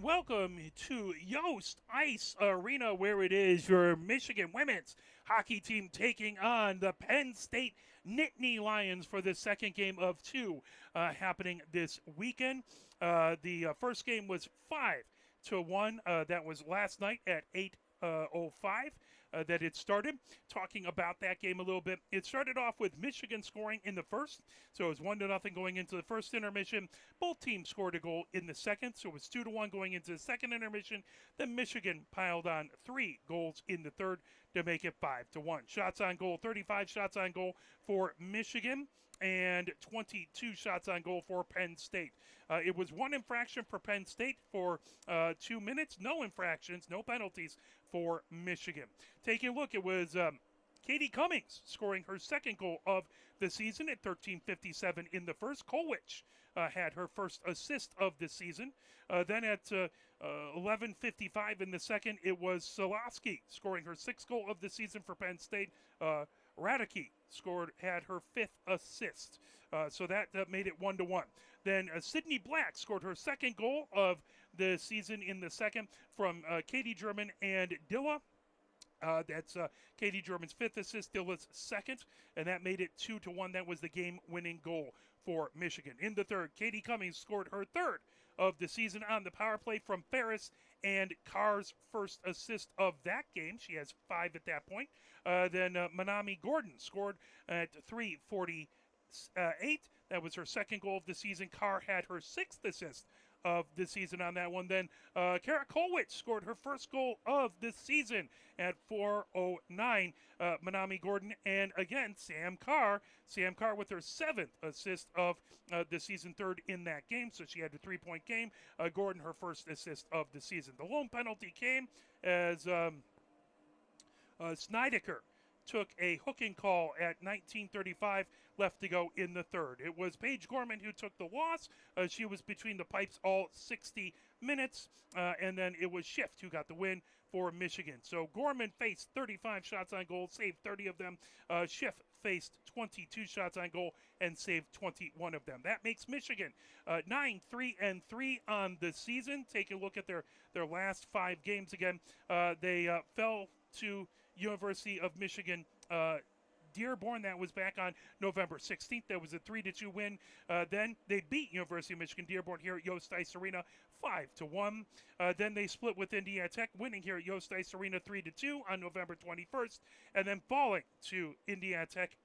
welcome to Yost Ice Arena, where it is your Michigan women's hockey team taking on the Penn State Nittany Lions for the second game of two happening this weekend. The first game was 5-1. That was last night at 8:05 that it started. Talking about that game a little bit, it started off with Michigan scoring in the first, so it was 1-0 going into the first intermission. Both teams scored a goal in the second, so it was 2-1 going into the second intermission. Then Michigan piled on 3 goals in the third to make it 5-1. Shots on goal, 35 shots on goal for Michigan and 22 shots on goal for Penn State. It was 1 infraction for Penn State for 2 minutes. No infractions, no penalties for Michigan. Taking a look, it was Katie Cummings scoring her second goal of the season at 13:57 in the first. Kolwich had her first assist of the season. Then at 11:55 in the second, it was Solowski scoring her sixth goal of the season for Penn State. Radicki had her 5th assist. So that made it 1-1. Then Sydney Black scored her second goal of the season in the second from Katie German and Dilla. That's Katie German's 5th assist, Dilla's second, and that made it 2-1. That was the game-winning goal for Michigan. In the third, Katie Cummings scored her 3rd of the season on the power play from Ferris and Carr's first assist of that game. She has 5 at that point. Then Manami Gordon scored at 3:48. That was her second goal of the season. Carr had her 6th assist of the season on that one. Then Kara Kolwich scored her first goal of the season at 4:09. Manami Gordon and again Sam Carr with her 7th assist of the season, 3rd in that game. So she had a 3-point game. Gordon her first assist of the season. The lone penalty came as Snydeker took a hooking call at 19:35 left to go in the third. It was Paige Gorman who took the loss. She was between the pipes all 60 minutes, and then it was Schiff who got the win for Michigan. So Gorman faced 35 shots on goal, saved 30 of them. Schiff faced 22 shots on goal and saved 21 of them. That makes Michigan 9-3-3 on the season. Take a look at their last 5 games again. They fell to University of Michigan Dearborn. That was back on November 16th. That was a 3-2 win. Then they beat University of Michigan Dearborn here at Yost Ice Arena 5-1. Then they split with Indiana Tech, winning here at Yost Ice Arena 3-2 on November 21st, and then falling to Indiana Tech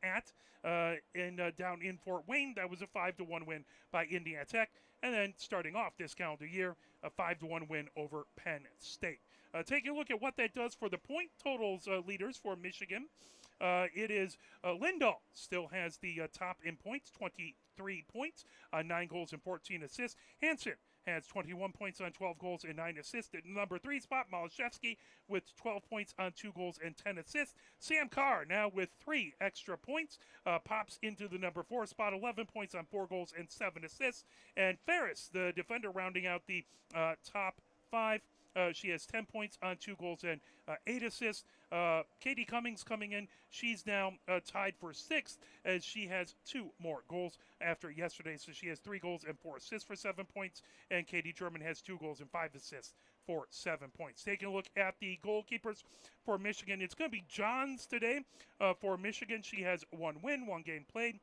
down in Fort Wayne. That was a 5-1 win by Indiana Tech. And then starting off this calendar year, a 5-1 win over Penn State. Taking a look at what that does for the point totals leaders for Michigan. It is Lindahl still has the top in points, 23 points, 9 goals and 14 assists. Hansen has 21 points on 12 goals and 9 assists. At number 3 spot, Malashevsky with 12 points on 2 goals and 10 assists. Sam Carr now with 3 extra points, pops into the number 4 spot, 11 points on 4 goals and 7 assists. And Ferris, the defender, rounding out the top 5. She has 10 points on 2 goals and 8 assists. Katie Cummings coming in. She's now tied for 6th as she has 2 more goals after yesterday. So she has 3 goals and 4 assists for 7 points. And Katie German has 2 goals and 5 assists for 7 points. Taking a look at the goalkeepers for Michigan. It's going to be Johns today for Michigan. She has 1 win, 1 game played.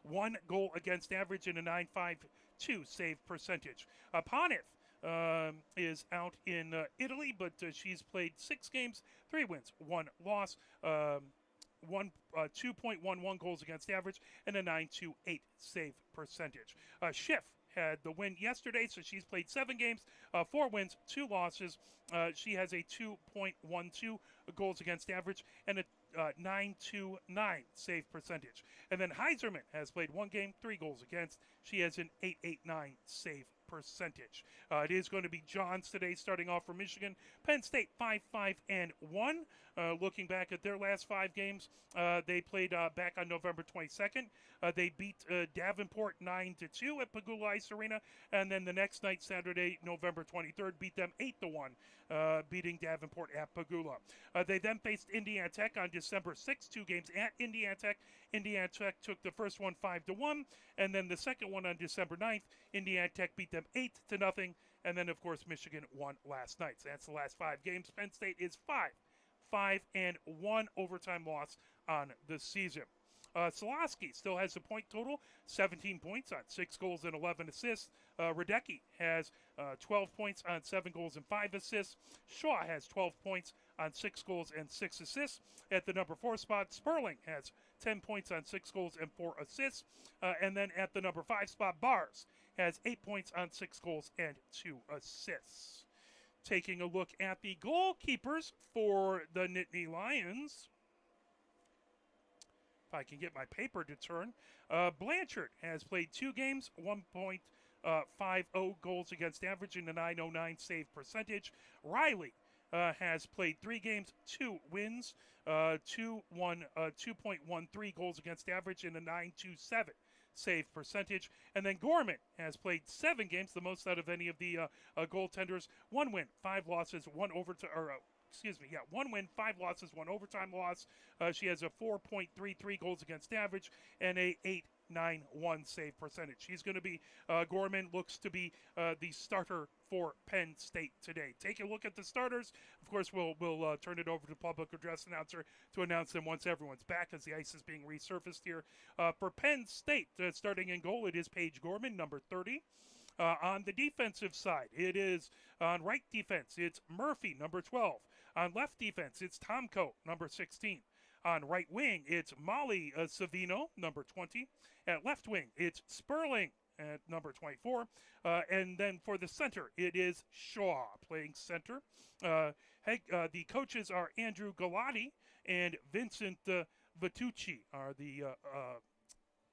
1 goal against average and a 9.52 save percentage. Panev is out in Italy, but she's played 6 games, 3 wins, 1 loss, 2.11 goals against average, and a 9.28 save percentage. Schiff had the win yesterday, so she's played 7 games, 4 wins, 2 losses. She has a 2.12 goals against average and a 9.29 save percentage. And then Heiserman has played 1 game, 3 goals against. She has an 8.89 save percentage. It is going to be Johns today, starting off for Michigan. Penn State 5-5-1. Looking back at their last 5 games, they played back on November 22nd. They beat Davenport 9-2 at Pagula Ice Arena, and then the next night, Saturday, November 23rd, beat them 8-1, beating Davenport at Pagula. They then faced Indiana Tech on December 6th, 2 games at Indiana Tech. Indiana Tech took the first one 5-1, and then the second one on December 9th, Indiana Tech beat them them 8-0. And then, of course, Michigan won last night. So that's the last 5 games. Penn State is 5-1 overtime loss on the season. Solosky still has a point total, 17 points on 6 goals and 11 assists. Radecki has 12 points on 7 goals and 5 assists. Shaw has 12 points on 6 goals and 6 assists. At the number 4 spot, Sperling has 10 points on 6 goals and 4 assists. And then at the number 5 spot, Bars has 8 points on 6 goals and 2 assists. Taking a look at the goalkeepers for the Nittany Lions. If I can get my paper to turn. Blanchard has played 2 games, 1.50 goals against average and a .909 save percentage. Riley has played 3 games, 2 wins, 2.13 goals against average and a .927 save percentage. And then Gorman has played 7 games, the most out of any of the goaltenders. 1 win, 5 losses, 1 overtime, 1 win, 5 losses, 1 overtime loss. She has a 4.33 goals against average and a .891 save percentage. She's going to be, Gorman looks to be the starter for Penn State today. Take a look at the starters. Of course, we'll turn it over to public address announcer to announce them once everyone's back as the ice is being resurfaced here. For Penn State, starting in goal, it is Paige Gorman, number 30. On the defensive side, it is on right defense, it's Murphy, number 12. On left defense, it's Tomko, number 16. On right wing, it's Molly Savino, number 20. At left wing, it's Sperling at number 24. And then for the center, it is Shaw playing center. The coaches are Andrew Galati and Vincent Vitucci are the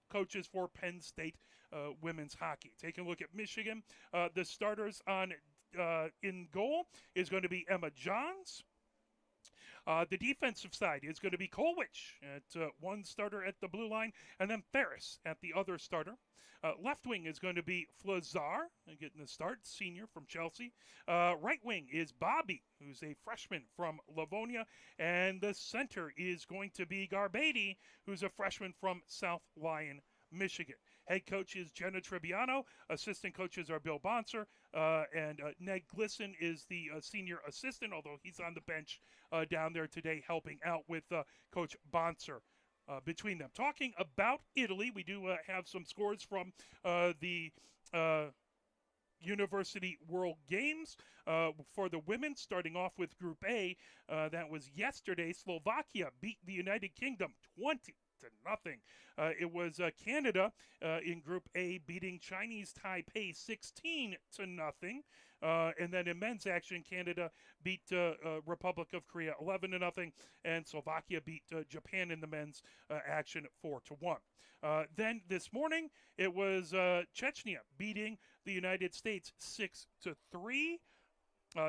coaches for Penn State women's hockey. Taking a look at Michigan, the starters on in goal is going to be Emma Johns. The defensive side is going to be Kolwich at one starter at the blue line, and then Ferris at the other starter. Left wing is going to be Flazar, getting the start, senior from Chelsea. Right wing is Bobby, who's a freshman from Livonia. And the center is going to be Garbady, who's a freshman from South Lyon, Michigan. Head coach is Jenna Trebbiano. Assistant coaches are Bill Bonser. And Ned Glisson is the senior assistant, although he's on the bench down there today helping out with Coach Bonser. Between them. Talking about Italy, we do have some scores from the University World Games for the women, starting off with Group A. That was yesterday. Slovakia beat the United Kingdom 20-0. It was Canada in Group A beating Chinese Taipei 16-0. And then in men's action, Canada beat Republic of Korea 11-0, and Slovakia beat Japan in the men's action 4-1. Then this morning, it was Chechnya beating the United States 6-3.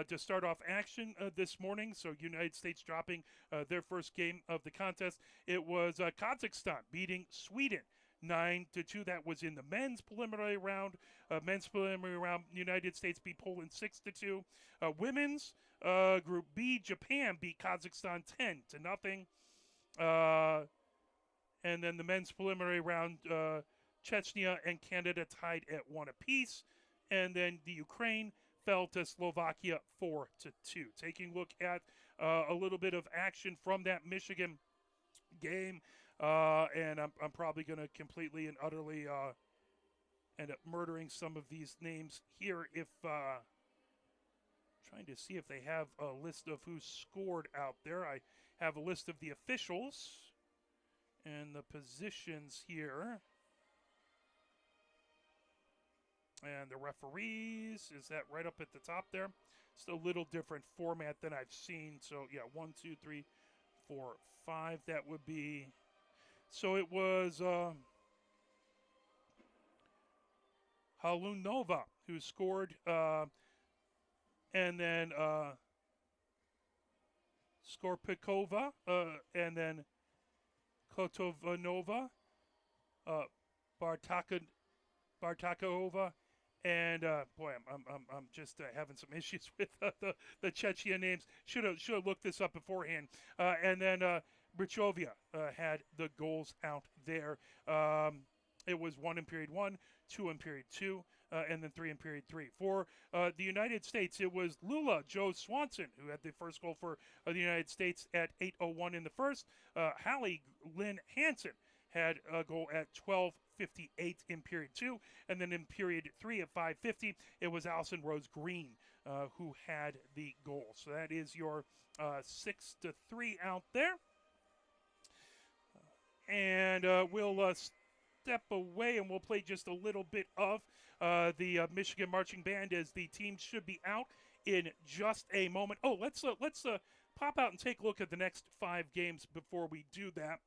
To start off action this morning, so United States dropping their first game of the contest. It was Kazakhstan beating Sweden 9-2. That was in the men's preliminary round. United States beat Poland 6-2. Women's Group B, Japan beat Kazakhstan 10-0. And then the men's preliminary round, Chechnya and Canada tied at 1 apiece. And then the Ukraine fell to Slovakia 4-2. Taking a look at a little bit of action from that Michigan game, and I'm probably going to completely and utterly end up murdering some of these names here. If trying to see if they have a list of who scored out there. I have a list of the officials and the positions here. And the referees, is that right up at the top there? It's a little different format than I've seen. So, yeah, 1, 2, 3, 4, 5. That would be... So it was Halunova who scored, and then Skorpikova, and then Kotovanova, Bartakova, and boy, I'm just having some issues with the Chechnya names. Should have looked this up beforehand. And then Brichovia had the goals out there. It was 1 in period 1, 2 in period 2. and then 3 in period 3. For the United States, it was Lula Joe Swanson who had the first goal for the United States at 8:01 in the first. Hallie Lynn Hansen had a goal at 12:58 in period 2, and then in period 3 at 5:50, it was Allison Rose Green who had the goal. So that is your 6-3 out there. And we'll step away and we'll play just a little bit of the Michigan Marching Band as the team should be out in just a moment. Oh, let's pop out and take a look at the next 5 games before we do that.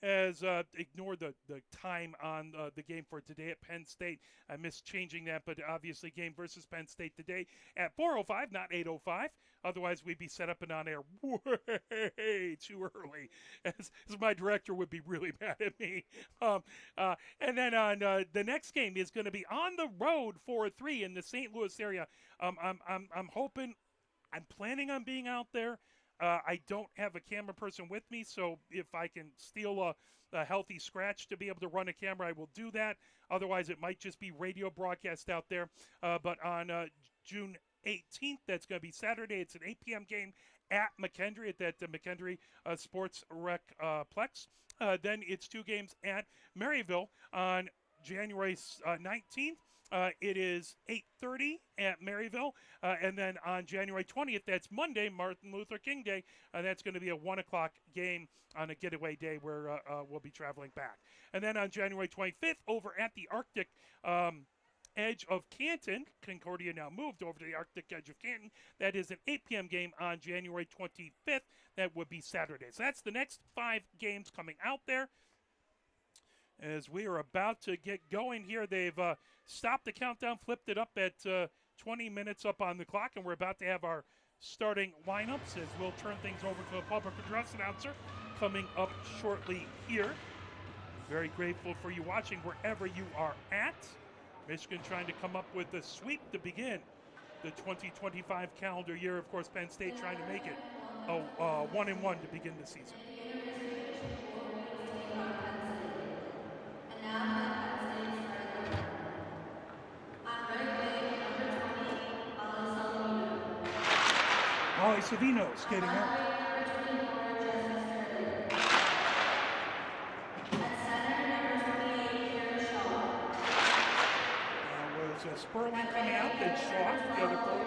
As ignore the time on the game for today at Penn State. I missed changing that, but obviously game versus Penn State today at 4:05, not 8:05. Otherwise, we'd be set up and on air way too early, as my director would be really mad at me. And then on the next game is going to be on the road 4-3 in the St. Louis area. I'm hoping, I'm planning on being out there. I don't have a camera person with me, so if I can steal a healthy scratch to be able to run a camera, I will do that. Otherwise, it might just be radio broadcast out there. But on June 18th, that's going to be Saturday. It's an 8 p.m. game at McKendree, at that McKendree Sports Rec Plex. Then it's 2 games at Maryville on January 19th. It is 8:30 at Maryville, and then on January 20th, that's Monday, Martin Luther King Day, that's going to be a 1 o'clock game on a getaway day where we'll be traveling back. And then on January 25th, over at the Arctic edge of Canton, Concordia now moved over to the Arctic edge of Canton. That is an 8 p.m. game on January 25th. That would be Saturday. So that's the next 5 games coming out there. As we are about to get going here, they've stopped the countdown, flipped it up at 20 minutes up on the clock, and we're about to have our starting lineups as we'll turn things over to a public address announcer coming up shortly here. Very grateful for you watching wherever you are at. Michigan trying to come up with a sweep to begin the 2025 calendar year. Of course, Penn State trying to make it a 1-1 to begin the season. Molly Savino skating out. Was Sperling coming out, then Shaw, the other goal.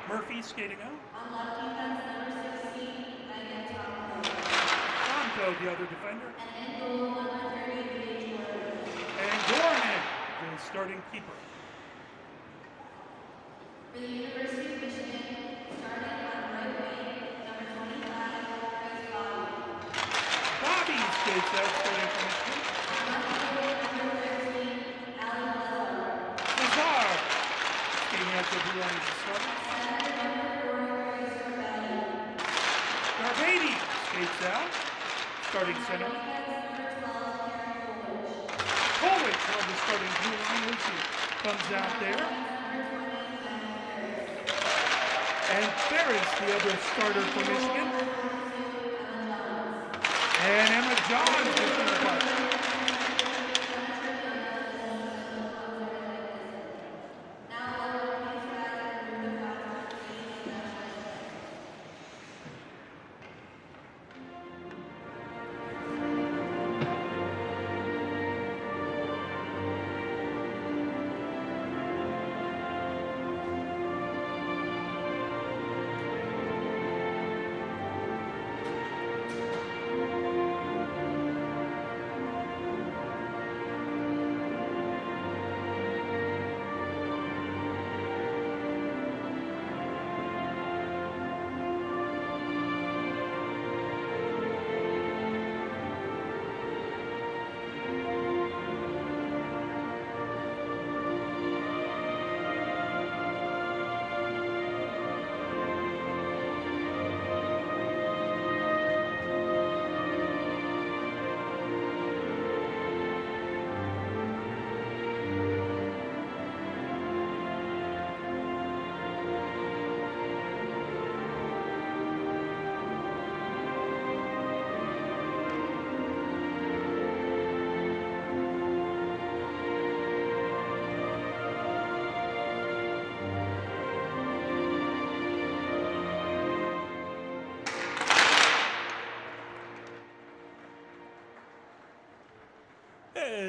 Murphy skating out. Tonto, the other defender. And Gorman, the starting keeper. For the University of Michigan, starting on right wing, number 25, Chris Bobby. Bobby skates out, starting from Michigan. Number 13, Allie Mello. Lazar skating out to the blue line as a starter. Center number 4, Grace Corbelli. Garbady skates out, starting center. Number 12, Karen Coolidge on the starting blue line. Lucy comes out there. And Ferris, the other starter for Michigan. And Emma Johns is in the puck.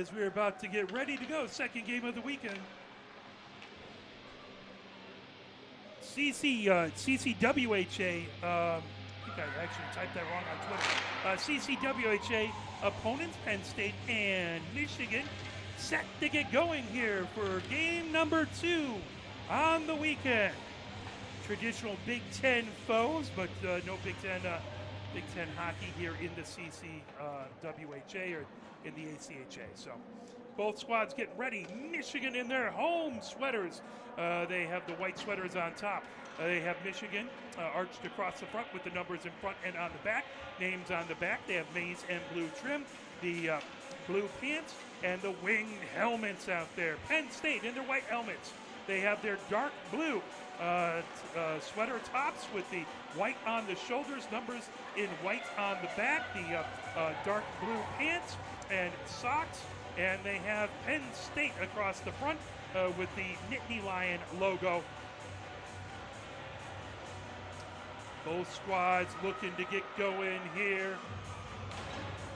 as we're about to get ready to go. Second game of the weekend. CCWHA, I think I actually typed that wrong on Twitter. CCWHA opponents, Penn State and Michigan, set to get going here for game number 2 on the weekend. Traditional Big Ten foes, but no Big Ten hockey here in the CCWHA or in the ACHA. So both squads getting ready. Michigan in their home sweaters. They have the white sweaters on top. They have Michigan arched across the front with the numbers in front and on the back. Names on the back. They have maize and blue trim. The blue pants and the winged helmets out there. Penn State in their white helmets. They have their dark blue sweater tops with the white on the shoulders, numbers in white on the back, the dark blue pants and socks, and they have Penn State across the front with the Nittany Lion logo. Both squads looking to get going here.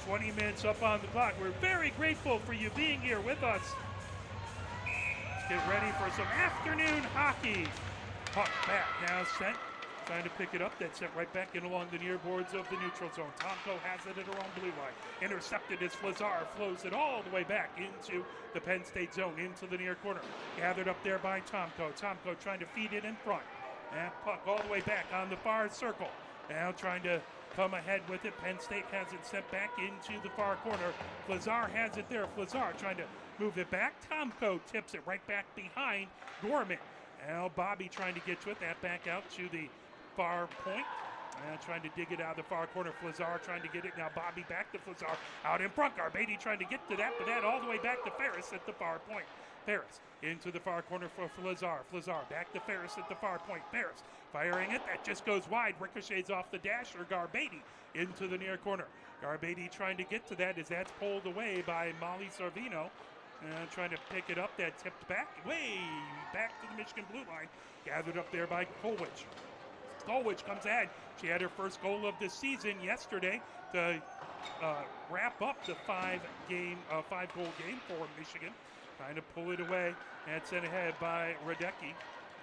20 minutes up on the clock. We're very grateful for you being here with us. Let's get ready for some afternoon hockey. Puck back now sent. Trying to pick it up. That's sent right back in along the near boards of the neutral zone. Tomko has it at her own blue line. Intercepted as Flazar flows it all the way back into the Penn State zone, into the near corner. Gathered up there by Tomko. Tomko trying to feed it in front. And puck all the way back on the far circle. Now trying to come ahead with it. Penn State has it sent back into the far corner. Flazar has it there. Flazar trying to move it back. Tomko tips it right back behind Gorman. Now Bobby trying to get to it. That back out to the far point. Trying to dig it out of the far corner. Flazar trying to get it. Now Bobby back to Flazar. Out in front. Garbetti trying to get to that, but that all the way back to Ferris at the far point. Ferris into the far corner for Flazar. Flazar back to Ferris at the far point. Ferris firing it. That just goes wide. Ricochets off the dasher. Garbetti into the near corner. Garbetti trying to get to that as that's pulled away by Molly Sorvino. Trying to pick it up. That tipped back, way back to the Michigan blue line. Gathered up there by Kolwich. Kolwich comes ahead. She had her first goal of the season yesterday to wrap up the five-goal game for Michigan. Trying to pull it away. And sent ahead by Radecki.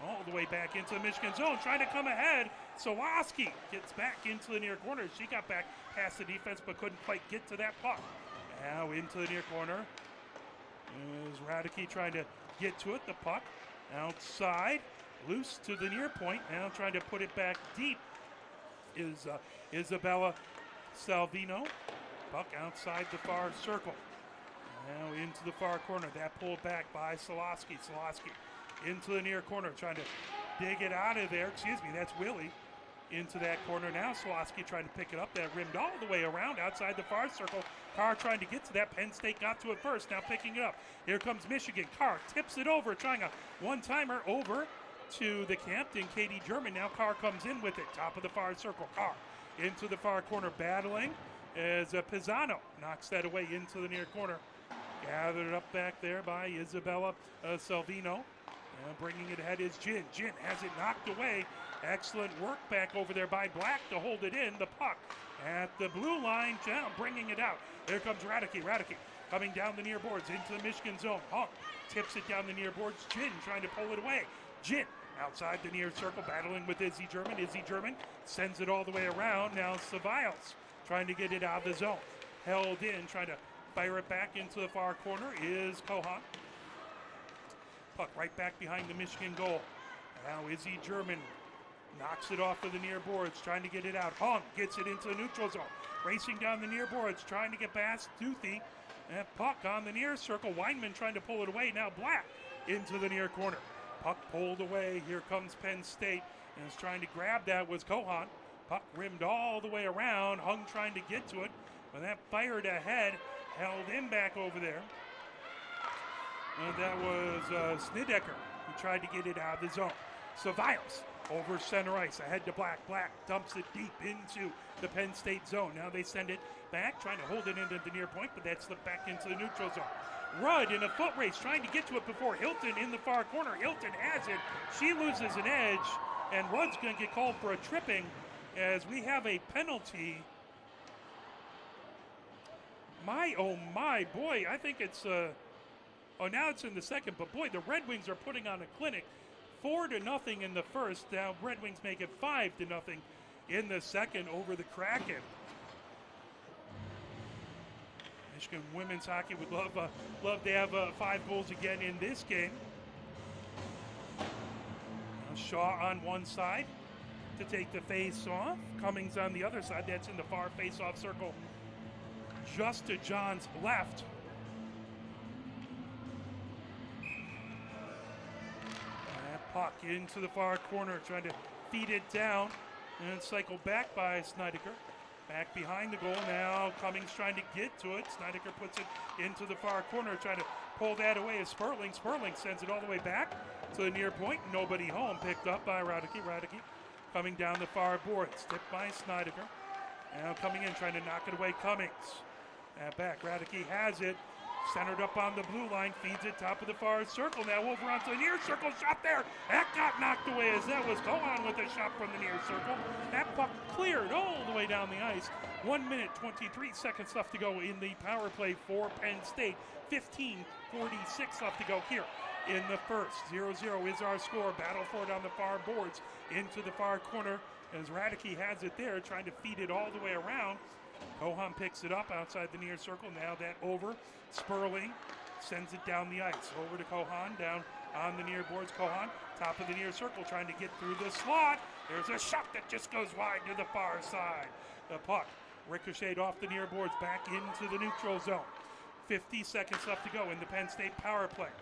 All the way back into the Michigan zone. Trying to come ahead. Sawaski gets back into the near corner. She got back past the defense but couldn't quite get to that puck. Now into the near corner. Is Radecki trying to get to it. The puck outside. Loose to the near point. Now trying to put it back deep is Isabella Salvino. Puck outside the far circle. Now into the far corner. That pulled back by Soloski. Soloski into the near corner. Trying to dig it out of there. Excuse me, that's Willie. Into that corner now. Soloski trying to pick it up. That rimmed all the way around outside the far circle. Carr trying to get to that. Penn State got to it first. Now picking it up. Here comes Michigan. Carr tips it over. Trying a one-timer over to the captain, Katie German. Now Carr comes in with it. Top of the far circle. Carr into the far corner. Battling as Pisano knocks that away into the near corner. Gathered up back there by Isabella Salvino. Bringing it ahead is Jin. Jin has it knocked away. Excellent work back over there by Black to hold it in. The puck at the blue line. Down, bringing it out. There comes Radecki. Radecki coming down the near boards into the Michigan zone. Hunk tips it down the near boards. Jin trying to pull it away. Jin outside the near circle battling with Izzy German. Izzy German sends it all the way around. Now Ceballos trying to get it out of the zone. Held in, trying to fire it back into the far corner is Kohan. Puck right back behind the Michigan goal. Now Izzy German knocks it off of the near boards, trying to get it out. Hung gets it into the neutral zone. Racing down the near boards, trying to get past Duthie. That puck on the near circle. Weinman trying to pull it away. Now Black into the near corner. Puck pulled away. Here comes Penn State. And is trying to grab that was Kohan. Puck rimmed all the way around. Hung trying to get to it. When that fired ahead, held in back over there. And that was Snidecker who tried to get it out of the zone. Ceballos over center ice, ahead to Black. Black dumps it deep into the Penn State zone. Now they send it back, trying to hold it into the near point, but that slipped back into the neutral zone. Rudd in a foot race, trying to get to it before Hilton in the far corner. Hilton has it. She loses an edge, and Rudd's going to get called for a tripping as we have a penalty. Oh my, boy, I think it's, now it's in the second, but boy, the Red Wings are putting on a clinic. 4-0 in the first. Now Red Wings make it 5-0 in the second over the Kraken. Michigan women's hockey would love to have 5 goals again in this game. Now Shaw on one side to take the face off. Cummings on the other side. That's in the far face-off circle just to John's left. That puck into the far corner, trying to feed it down and cycle back by Snydeker. Back behind the goal now. Cummings trying to get to it. Snydeker puts it into the far corner, trying to pull that away as Sperling. Sperling sends it all the way back to the near point. Nobody home. Picked up by Radicke. Radicke coming down the far boards. Tipped by Snydeker. Now coming in, trying to knock it away. Cummings. Back. Radicke has it. Centered up on the blue line. Feeds it top of the far circle. Now over onto the near circle. Shot there. That got knocked away as that was Kohan with a shot from the near circle. That puck cleared all the way down the ice. 1 minute, 23 seconds left to go in the power play for Penn State. 15:46 left to go here in the first. 0-0 is our score. Battle for it on the far boards. Into the far corner as Radicke has it there, trying to feed it all the way around. Kohan picks it up outside the near circle. Now that over. Sperling sends it down the ice. Over to Kohan, down on the near boards. Kohan, top of the near circle, trying to get through the slot. There's a shot that just goes wide to the far side. The puck ricocheted off the near boards back into the neutral zone. 50 seconds left to go in the Penn State power play.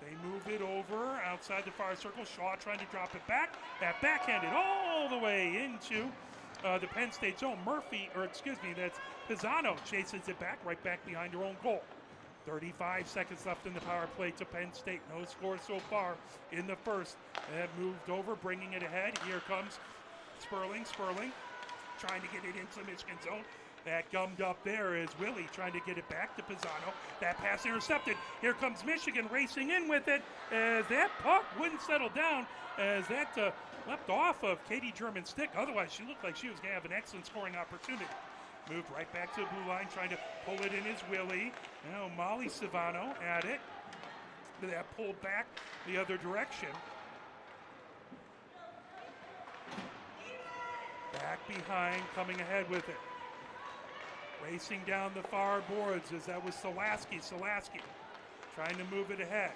They move it over outside the far circle. Shaw trying to drop it back. That backhanded all the way into the Penn State zone. That's Pisano chases it back, right back behind her own goal. 35 seconds left in the power play to Penn State. No score so far in the first. That moved over, bringing it ahead. Here comes Sperling. Sperling trying to get it into Michigan zone. That gummed up there is Willie trying to get it back to Pisano. That pass intercepted. Here comes Michigan racing in with it as that puck wouldn't settle down as that leapt off of Katie German's stick. Otherwise, she looked like she was going to have an excellent scoring opportunity. Moved right back to the blue line, trying to pull it in is Willie. Now Molly Savano at it. That pulled back the other direction. Back behind, coming ahead with it. Racing down the far boards as that was Salaski. Salaski trying to move it ahead.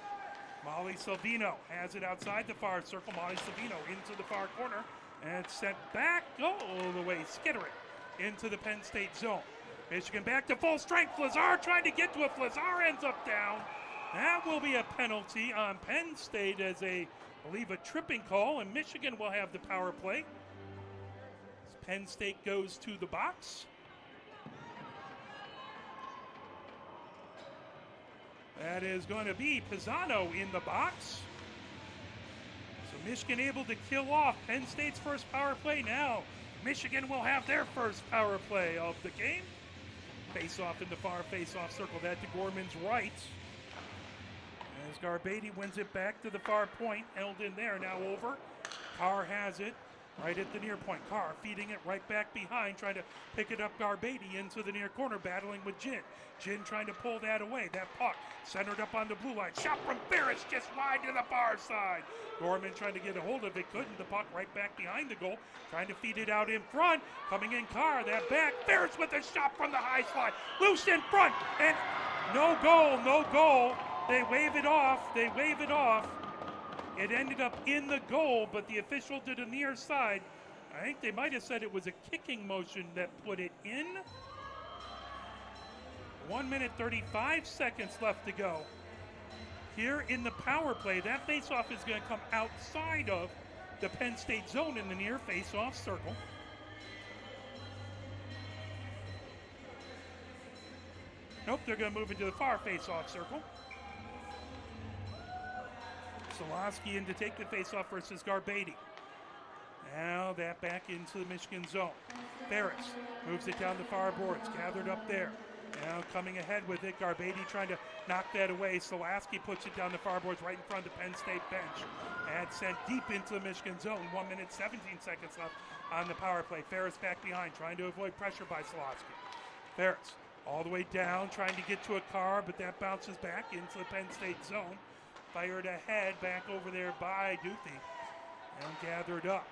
Molly Salvino has it outside the far circle. Molly Salvino into the far corner and sent back all the way, skittering into the Penn State zone. Michigan back to full strength. Flazar trying to get to it. Flazar ends up down. That will be a penalty on Penn State as I believe a tripping call, and Michigan will have the power play. As Penn State goes to the box. That is going to be Pisano in the box. So Michigan able to kill off Penn State's first power play now. Michigan will have their first power play of the game. Face-off in the far face-off circle. That to Gorman's right. As Garbady wins it back to the far point. Held in there, now over. Carr has it. Right at the near point. Carr feeding it right back behind, trying to pick it up Garbady into the near corner, battling with Ginn. Ginn trying to pull that away. That puck centered up on the blue line. Shot from Ferris just wide to the far side. Gorman trying to get a hold of it. Couldn't. The puck right back behind the goal. Trying to feed it out in front. Coming in Carr. That back. Ferris with a shot from the high slot. Loose in front. And no goal. No goal. They wave it off. They wave it off. It ended up in the goal, but the official to the near side, I think they might have said it was a kicking motion that put it in. 1 minute, 35 seconds left to go. Here in the power play, that faceoff is going to come outside of the Penn State zone in the near faceoff circle. Nope, they're going to move into the far faceoff circle. Solowski in to take the faceoff versus Garbady. Now that back into the Michigan zone. Ferris moves it down the far boards, gathered up there. Now coming ahead with it, Garbady trying to knock that away. Solowski puts it down the far boards right in front of the Penn State bench. And sent deep into the Michigan zone. 1 minute, 17 seconds left on the power play. Ferris back behind, trying to avoid pressure by Solowski. Ferris All the way down, trying to get to a car, but that bounces back into the Penn State zone. Fired ahead, back over there by Duthie. And gathered up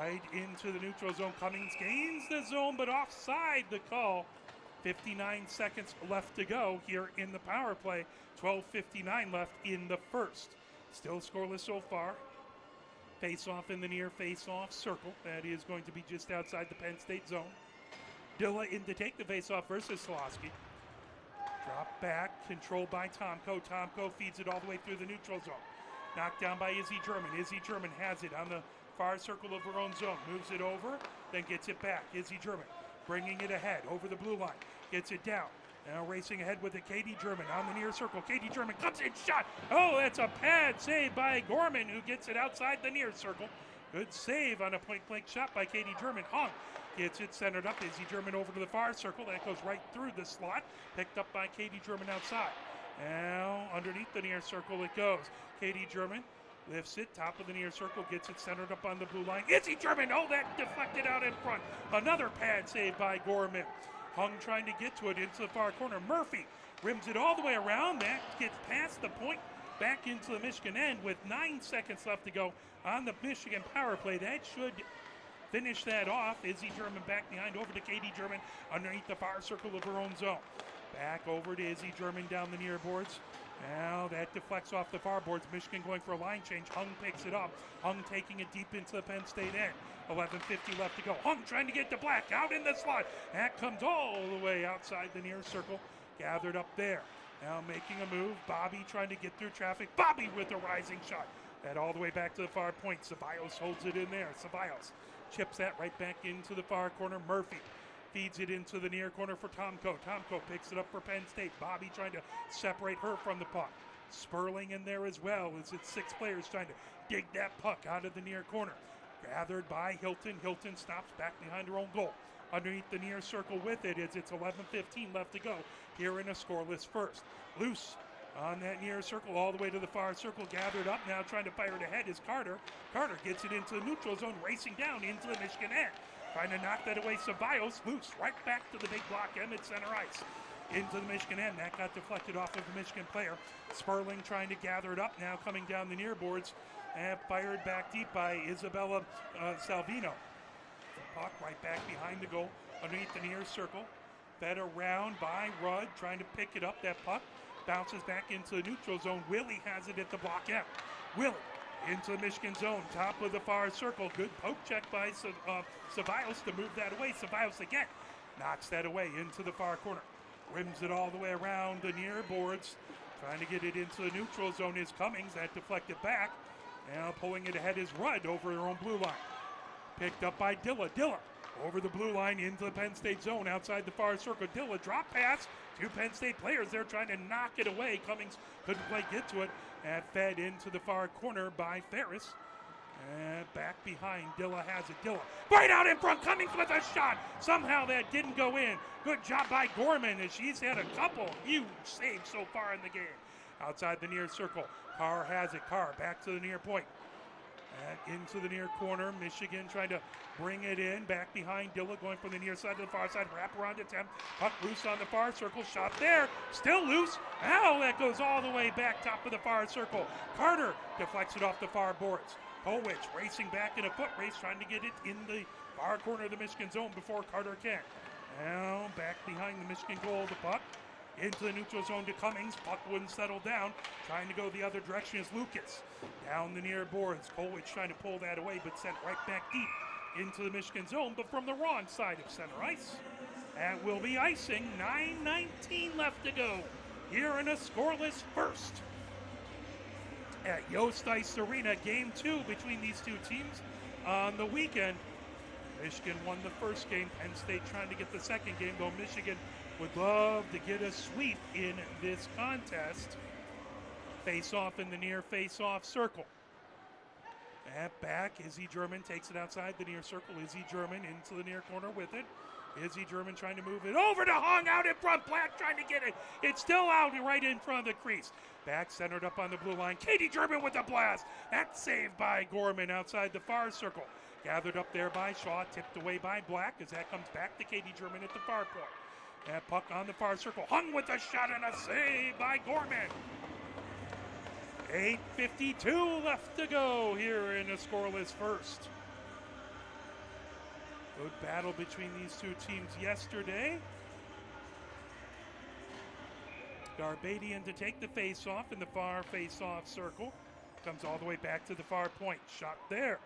right into the neutral zone. Cummings gains the zone, but offside the call. 59 seconds left to go here in the power play. 12:59 left in the first. Still scoreless so far. Face-off in the near face-off circle. That is going to be just outside the Penn State zone. Dilla in to take the face-off versus Slosky. Drop back, controlled by Tomko. Tomko feeds it all the way through the neutral zone. Knocked down by Izzy German. Izzy German has it on the far circle of her own zone. Moves it over, then gets it back. Izzy German bringing it ahead over the blue line. Gets it down. Now racing ahead with it, Katie German on the near circle. Katie German comes in, shot. Oh, that's a pad save by Gorman, who gets it outside the near circle. Good save on a point-blank shot by Katie German. Hung gets it centered up. Izzy German over to the far circle. That goes right through the slot. Picked up by Katie German outside. Now underneath the near circle it goes. Katie German lifts it, top of the near circle, gets it centered up on the blue line. Izzy German, oh, that deflected out in front. Another pad save by Gorman. Hung trying to get to it into the far corner. Murphy rims it all the way around. That gets past the point, back into the Michigan end with 9 seconds left to go on the Michigan power play. That should finish that off. Izzy German back behind over to Katie German underneath the far circle of her own zone. Back over to Izzy German down the near boards. Now that deflects off the far boards. Michigan going for a line change. Hung picks it up. Hung taking it deep into the Penn State end. 11:50 left to go. Hung trying to get to Black out in the slot. That comes all the way outside the near circle. Gathered up there. Now making a move. Bobby trying to get through traffic. Bobby with a rising shot. That all the way back to the far point. Ceballos holds it in there. Ceballos chips that right back into the far corner. Murphy feeds it into the near corner for Tomko. Tomko picks it up for Penn State. Bobby trying to separate her from the puck. Sperling in there as well as it's 6 players trying to dig that puck out of the near corner. Gathered by Hilton. Hilton stops back behind her own goal. Underneath the near circle with it as it's 11:15 left to go here in a scoreless first. Loose on that near circle all the way to the far circle. Gathered up now trying to fire it ahead is Carter. Carter gets it into the neutral zone, racing down into the Michigan end. Trying to knock that away, Ceballos loose right back to the big block end at center ice. Into the Michigan end. That got deflected off of the Michigan player. Sperling trying to gather it up now, coming down the near boards. And fired back deep by Isabella Salvino. The puck right back behind the goal, underneath the near circle. Fed around by Rudd, trying to pick it up. That puck bounces back into the neutral zone. Willie has it at the block end. Willie into the Michigan zone, top of the far circle. Good poke check by Ceballos to move that away. Ceballos again knocks that away into the far corner. Rims it all the way around the near boards. Trying to get it into the neutral zone is Cummings. That deflected back. Now pulling it ahead is Rudd over her own blue line. Picked up by Dilla. Dilla over the blue line into the Penn State zone outside the far circle. Dilla drop pass. 2 Penn State players there trying to knock it away. Cummings couldn't quite get to it. And fed into the far corner by Ferris. And back behind, Dilla has it. Dilla right out in front. Cummings with a shot. Somehow that didn't go in. Good job by Gorman as she's had a couple huge saves so far in the game. Outside the near circle. Carr has it. Carr back to the near point. And into the near corner. Michigan trying to bring it in. Back behind Dilla going from the near side to the far side. Wraparound attempt. Puck loose on the far circle. Shot there. Still loose. Now that goes all the way back top of the far circle. Carter deflects it off the far boards. Kolwich racing back in a foot race trying to get it in the far corner of the Michigan zone before Carter can. Now back behind the Michigan goal. The puck into the neutral zone to Cummings. Puck wouldn't settle down. Trying to go the other direction is Lucas. Down the near boards. Kolwich trying to pull that away, but sent right back deep into the Michigan zone, but from the wrong side of center ice. That will be icing. 9:19 left to go here in a scoreless first at Yost Ice Arena. Game 2 between these two teams on the weekend. Michigan won the first game. Penn State trying to get the second game, though Michigan would love to get a sweep in this contest. Face-off in the near face-off circle. And back, Izzy German takes it outside the near circle. Izzy German into the near corner with it. Izzy German trying to move it over to Hung out in front. Black trying to get it. It's still out right in front of the crease. Back centered up on the blue line. Katie German with the blast. That's saved by Gorman outside the far circle. Gathered up there by Shaw. Tipped away by Black as that comes back to Katie German at the far point. That puck on the far circle. Hung with a shot and a save by Gorman. 8:52 left to go here in a scoreless first. Good battle between these two teams yesterday. Garbadian to take the face-off in the far face-off circle. Comes all the way back to the far point. Shot there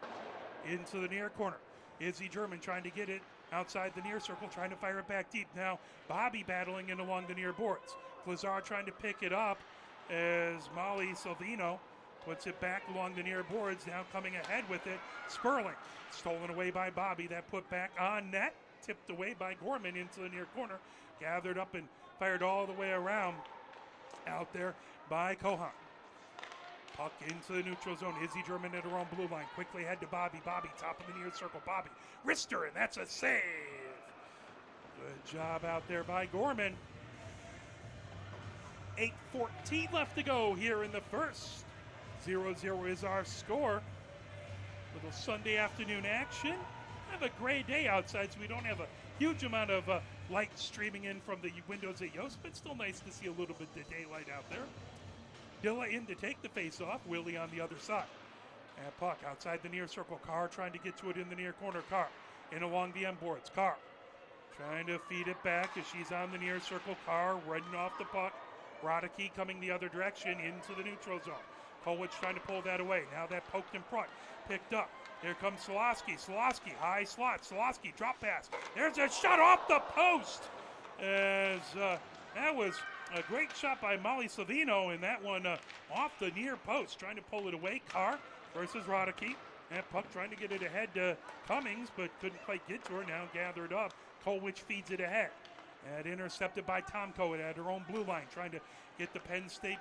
into the near corner. Izzy German trying to get it outside the near circle, trying to fire it back deep. Now Bobby battling in along the near boards. Lazar trying to pick it up as Molly Salvino puts it back along the near boards. Now coming ahead with it, Sperling. Stolen away by Bobby. That put back on net. Tipped away by Gorman into the near corner. Gathered up and fired all the way around out there by Kohan. Puck into the neutral zone. Izzy German at her own blue line. Quickly head to Bobby. Bobby top of the near circle. Bobby wrister, and that's a save. Good job out there by Gorman. 8:14 left to go here in the first. 0-0 is our score. Little Sunday afternoon action. Have a gray day outside, so we don't have a huge amount of light streaming in from the windows at Yost, but still nice to see a little bit of daylight out there. Dilla in to take the face-off. Willie on the other side. And puck outside the near circle. Carr trying to get to it in the near corner. Carr in along the end boards. Carr trying to feed it back as she's on the near circle. Carr running off the puck. Roddicky coming the other direction into the neutral zone. Kolwich trying to pull that away. Now that poked in front. Picked up. Here comes Solosky. Solosky, high slot. Solosky, drop pass. There's a shot off the post. As that was a great shot by Molly Savino, and that one off the near post. Trying to pull it away. Carr versus Roddicky. And puck trying to get it ahead to Cummings, but couldn't quite get to her. Now gathered up. Kolwich feeds it ahead. And intercepted by Tomko at her own blue line. Trying to get the Penn State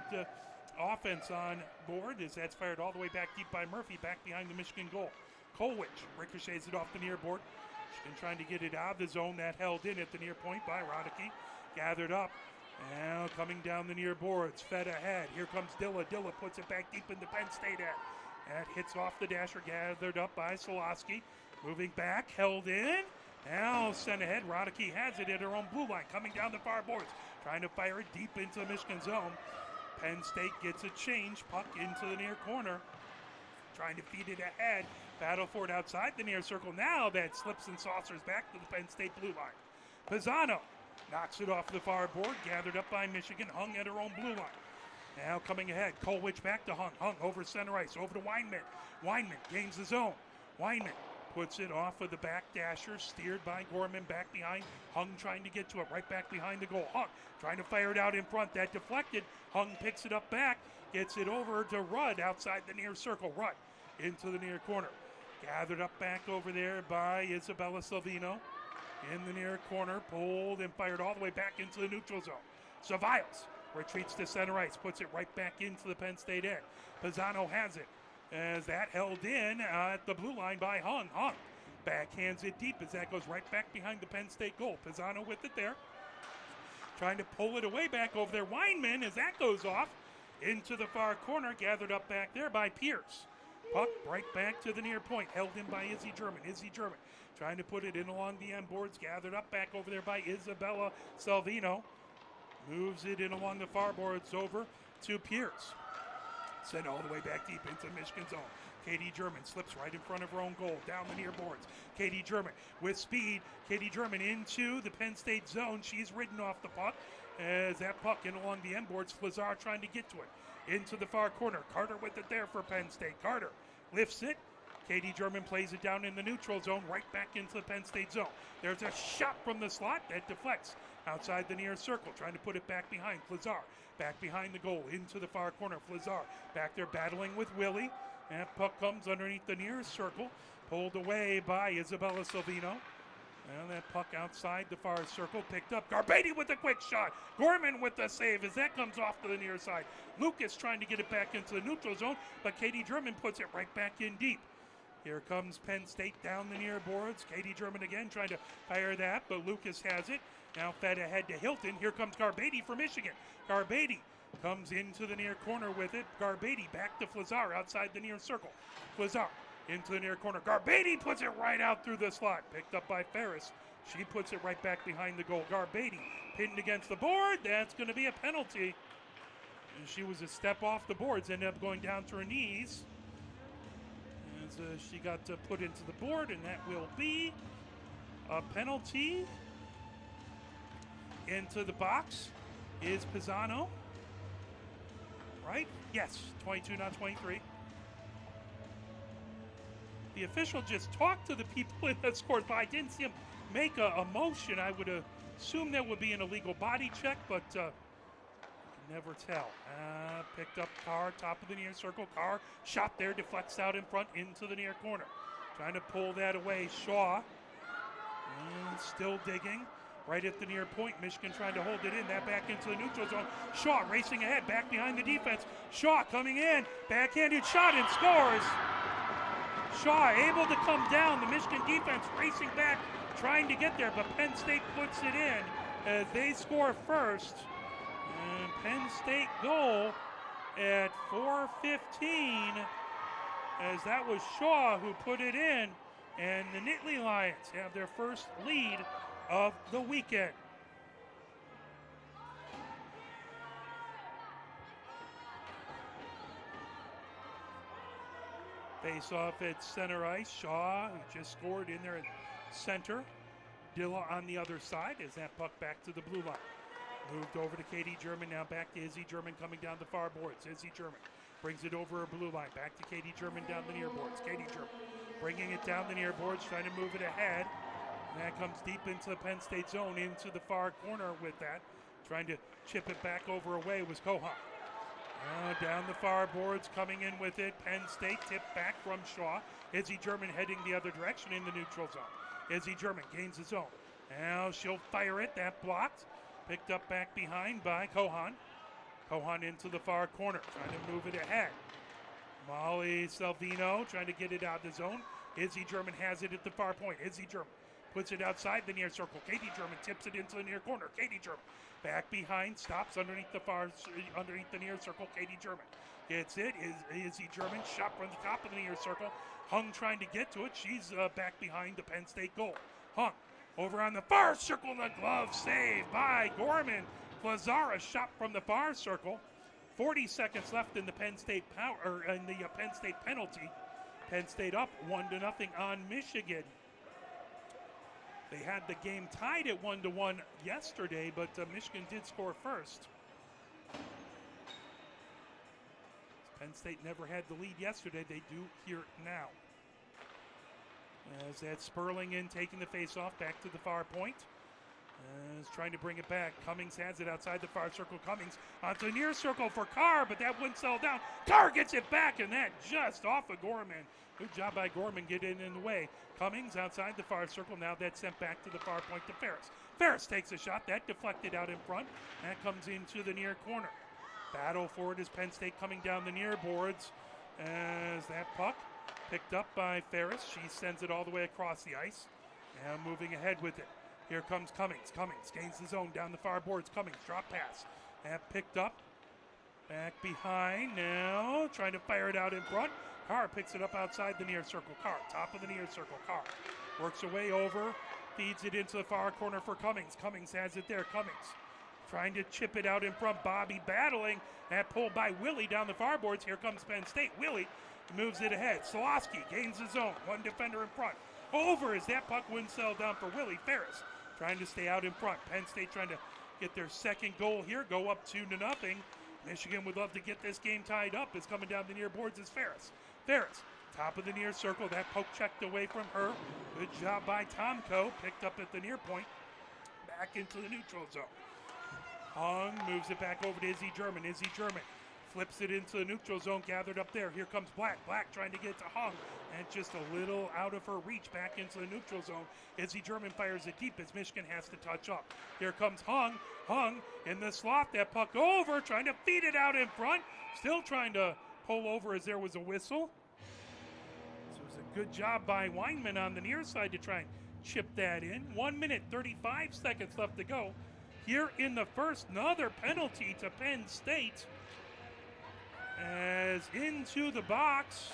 offense on board as that's fired all the way back deep by Murphy, back behind the Michigan goal. Kolwich ricochets it off the near board. Michigan trying to get it out of the zone. That held in at the near point by Roddicky. Gathered up. Now coming down the near boards. Fed ahead. Here comes Dilla. Dilla puts it back deep into Penn State end. That hits off the dasher. Gathered up by Solosky. Moving back. Held in. Now sent ahead. Roddicky has it at her own blue line. Coming down the far boards. Trying to fire it deep into the Michigan zone. Penn State gets a change. Puck into the near corner. Trying to feed it ahead. Battle for it outside the near circle. Now that slips and saucers back to the Penn State blue line. Pisano knocks it off the far board. Gathered up by Michigan. Hung at her own blue line. Now coming ahead. Kolwich back to Hung. Hung over center ice. Over to Weinman. Weinman gains the zone. Weinman puts it off of the back dasher. Steered by Gorman back behind. Hung trying to get to it. Right back behind the goal. Hung trying to fire it out in front. That deflected. Hung picks it up back. Gets it over to Rudd outside the near circle. Rudd into the near corner. Gathered up back over there by Isabella Salvino. In the near corner. Pulled and fired all the way back into the neutral zone. Ceballos retreats to center ice. Puts it right back into the Penn State end. Pisano has it. As that held in at the blue line by Hung. Hung backhands it deep as that goes right back behind the Penn State goal. Pisano with it there. Trying to pull it away back over there. Weinman as that goes off into the far corner. Gathered up back there by Pierce. Puck right back to the near point. Held in by Izzy German. Izzy German trying to put it in along the end boards. Gathered up back over there by Isabella Salvino. Moves it in along the far boards over to Pierce. Sent all the way back deep into Michigan zone. Katie German slips right in front of her own goal. Down the near boards. Katie German with speed. Katie German into the Penn State zone. She's ridden off the puck. As that puck in along the end boards. Flazar trying to get to it. Into the far corner. Carter with it there for Penn State. Carter lifts it. Katie German plays it down in the neutral zone. Right back into the Penn State zone. There's a shot from the slot that deflects outside the near circle. Trying to put it back behind. Flazar back behind the goal. Into the far corner. Flazar back there battling with Willie. And puck comes underneath the nearest circle. Pulled away by Isabella Salvino. And that puck outside the far circle. Picked up. Garbady with a quick shot. Gorman with the save as that comes off to the near side. Lucas trying to get it back into the neutral zone. But Katie German puts it right back in deep. Here comes Penn State down the near boards. Katie German again trying to fire that. But Lucas has it. Now fed ahead to Hilton. Here comes Garbady for Michigan. Garbady comes into the near corner with it. Garbady back to Flazar outside the near circle. Flazar into the near corner. Garbady puts it right out through the slot. Picked up by Ferris She puts it right back behind the goal. Garbetti pinned against the board. That's going to be a penalty. And she was a step off the boards, ended up going down to her knees. As she got put into the board, and that will be a penalty. Into the box is Pisano. Right? Yes, 22, not 23. The official just talked to the people in the scores, but I didn't see him make a motion. I would assume that would be an illegal body check, but you can never tell. Picked up Carr, top of the near circle. Carr shot there, deflects out in front into the near corner. Trying to pull that away. Shaw still digging. Right at the near point, Michigan trying to hold it in. That back into the neutral zone. Shaw racing ahead, back behind the defense. Shaw coming in, backhanded shot and scores. Shaw able to come down. The Michigan defense racing back, trying to get there, but Penn State puts it in as they score first. And Penn State goal at 4:15, as that was Shaw who put it in. And the Nittany Lions have their first lead of the weekend. Face off at center ice. Shaw, who just scored in there at center. Dilla on the other side as that puck back to the blue line. Moved over to Katie German, now back to Izzy German coming down the far boards. Izzy German brings it over her blue line. Back to Katie German down the near boards. Katie German bringing it down the near boards, trying to move it ahead. And that comes deep into the Penn State zone, into the far corner with that. Trying to chip it back over away was Kohan. Down the far boards, coming in with it. Penn State tipped back from Shaw. Izzy German heading the other direction in the neutral zone. Izzy German gains the zone. Now she'll fire it. That blocked. Picked up back behind by Kohan. Kohan into the far corner, trying to move it ahead. Molly Salvino trying to get it out of the zone. Izzy German has it at the far point. Izzy German puts it outside the near circle. Katie German tips it into the near corner. Katie German back behind, stops underneath the near circle. Katie German gets it. Izzy German shot from the top of the near circle. Hung trying to get to it. She's back behind the Penn State goal. Hung over on the far circle. The glove saved by Gorman. Lazara shot from the far circle. 40 seconds left in the Penn State Penn State penalty. Penn State up 1-0 on Michigan. They had the game tied at 1-1 yesterday, but Michigan did score first. Penn State never had the lead yesterday. They do here now. As that's Sperling in, taking the face-off back to the far point. Is trying to bring it back. Cummings has it outside the far circle. Cummings onto the near circle for Carr, but that wouldn't settle down. Carr gets it back, and that just off of Gorman. Good job by Gorman getting in the way. Cummings outside the far circle. Now that's sent back to the far point to Ferris. Ferris takes a shot. That deflected out in front. That comes into the near corner. Battle for it as Penn State coming down the near boards. As that puck picked up by Ferris. She sends it all the way across the ice. Now moving ahead with it. Here comes Cummings. Cummings gains the zone down the far boards. Cummings drop pass. That picked up. Back behind now. Trying to fire it out in front. Carr picks it up outside the near circle. Carr, top of the near circle. Carr works her way over. Feeds it into the far corner for Cummings. Cummings has it there. Cummings trying to chip it out in front. Bobby battling. That pulled by Willie down the far boards. Here comes Penn State. Willie moves it ahead. Solosky gains the zone. One defender in front. Over as that puck wouldn't settle down for Willie. Ferris trying to stay out in front. Penn State trying to get their second goal here. Go up 2-0. Michigan would love to get this game tied up. Is coming down the near boards is Ferris. Ferris, top of the near circle. That poke checked away from her. Good job by Tomko. Picked up at the near point. Back into the neutral zone. Hung moves it back over to Izzy German. Izzy German flips it into the neutral zone, gathered up there. Here comes Black. Black trying to get it to Hung, and just a little out of her reach back into the neutral zone. Izzy German fires it deep as Michigan has to touch up. Here comes Hung. Hung in the slot. That puck over, trying to feed it out in front. Still trying to pull over as there was a whistle. So it was a good job by Weinman on the near side to try and chip that in. 1 minute, 35 seconds left to go. Here in the first, another penalty to Penn State. As into the box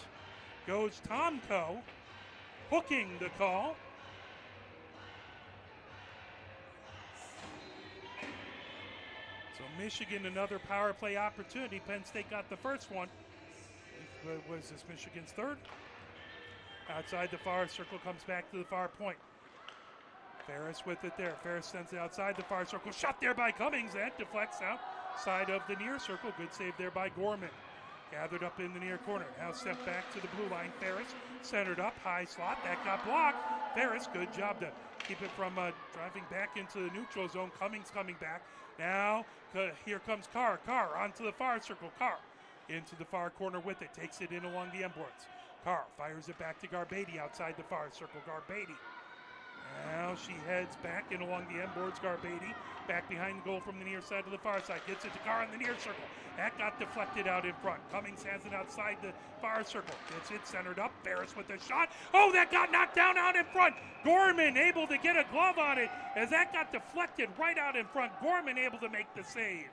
goes Tomko, hooking the call. So Michigan, another power play opportunity. Penn State got the first one. Was this Michigan's third? Outside the far circle, comes back to the far point. Ferris with it there. Ferris sends it outside the far circle. Shot there by Cummings. That deflects outside of the near circle. Good save there by Gorman. Gathered up in the near corner. Now sent back to the blue line. Ferris centered up. High slot. That got blocked. Ferris, good job to keep it from driving back into the neutral zone. Cummings coming back. Now here comes Carr. Carr onto the far circle. Carr into the far corner with it. Takes it in along the end boards. Carr fires it back to Garbetti outside the far circle. Garbetti. Now she heads back in along the end boards. Garbetti back behind the goal from the near side to the far side. Gets it to Carr in the near circle. That got deflected out in front. Cummings has it outside the far circle. Gets it centered up. Ferris with the shot. Oh, that got knocked down out in front. Gorman able to get a glove on it as that got deflected right out in front. Gorman able to make the save.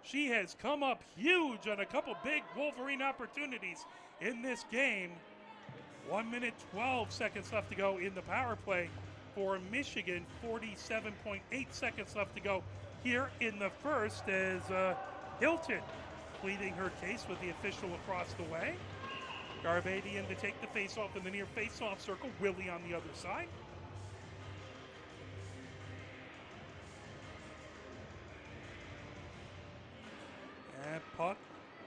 She has come up huge on a couple big Wolverine opportunities in this game. 1 minute, 12 seconds left to go in the power play for Michigan. 47.8 seconds left to go here in the first as Hilton pleading her case with the official across the way. Garbetti in to take the face-off in the near face-off circle. Willie on the other side. And puck,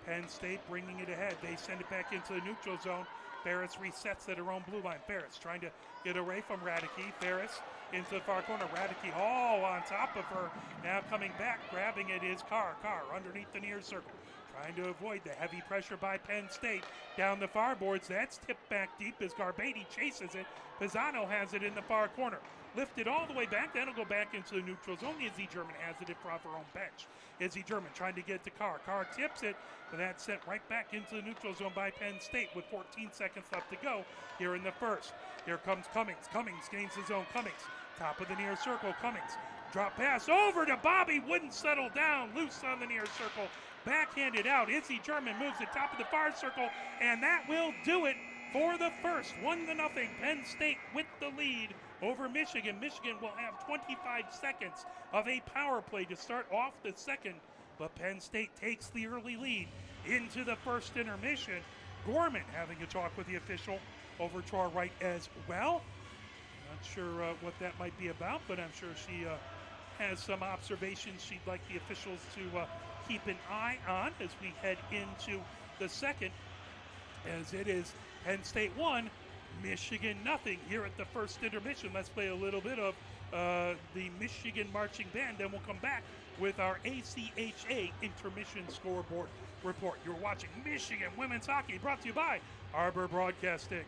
Penn State bringing it ahead. They send it back into the neutral zone. Ferris resets at her own blue line. Ferris trying to get away from Radicke. Ferris into the far corner. Radicke, on top of her. Now coming back, grabbing it is Carr. Carr underneath the near circle. Trying to avoid the heavy pressure by Penn State. Down the far boards, that's tipped back deep as Garbetti chases it. Pisano has it in the far corner. Lifted all the way back, then it'll go back into the neutral zone. Izzy German has it in front of her own bench. Izzy German trying to get to Carr. Carr tips it, but that's sent right back into the neutral zone by Penn State with 14 seconds left to go here in the first. Here comes Cummings. Cummings gains his own. Cummings, top of the near circle. Cummings, drop pass over to Bobby. Wouldn't settle down. Loose on the near circle. Backhanded out. Izzy German moves the top of the far circle, and that will do it for the first. 1-0. Penn State with the lead over Michigan. Michigan will have 25 seconds of a power play to start off the second, but Penn State takes the early lead into the first intermission. Gorman having a talk with the official over to our right as well. Not sure what that might be about, but I'm sure she has some observations she'd like the officials to keep an eye on as we head into the second, as it is Penn State 1, Michigan nothing here at the first intermission. Let's play a little bit of the Michigan marching band, then we'll come back with our ACHA intermission scoreboard report. You're watching Michigan Women's Hockey, brought to you by Arbor Broadcasting.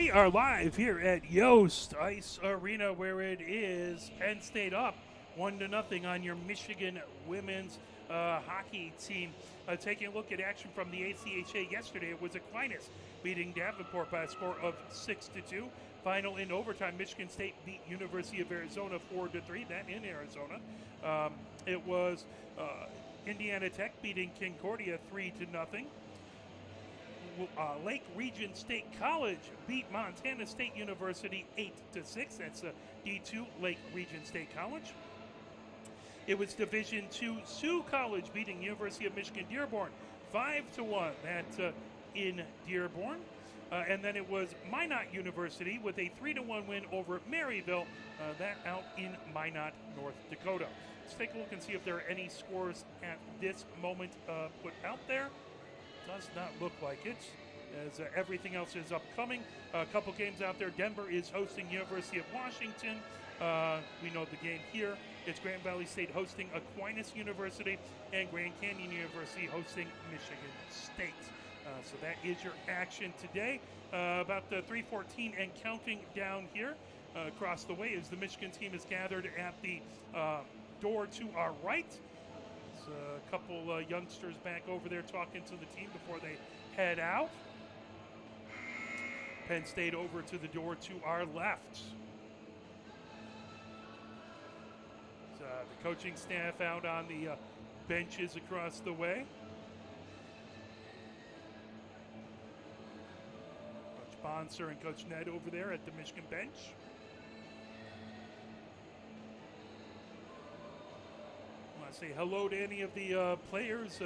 We are live here at Yost Ice Arena, where it is Penn State up 1-0 on your Michigan women's hockey team. Taking a look at action from the ACHA yesterday, it was Aquinas beating Davenport by a score of 6-2. Final in overtime, Michigan State beat University of Arizona 4-3. That in Arizona. It was Indiana Tech beating Concordia 3-0. Lake Region State College beat Montana State University 8-6. That's D2 Lake Region State College. It was Division II Sioux College beating University of Michigan Dearborn 5-1. That's in Dearborn. And then it was Minot University with a 3-1 win over Maryville. That out in Minot, North Dakota. Let's take a look and see if there are any scores at this moment put out there. Does not look like it, as everything else is upcoming. A couple games out there. Denver is hosting University of Washington. We know the game here. It's Grand Valley State hosting Aquinas University, and Grand Canyon University hosting Michigan State. So that is your action today. About the 3:14 and counting down here across the way as the Michigan team is gathered at the door to our right. A couple youngsters back over there talking to the team before they head out. Penn State over to the door to our left. The coaching staff out on the benches across the way. Coach Bonser and Coach Ned over there at the Michigan bench. Say hello to any of the players,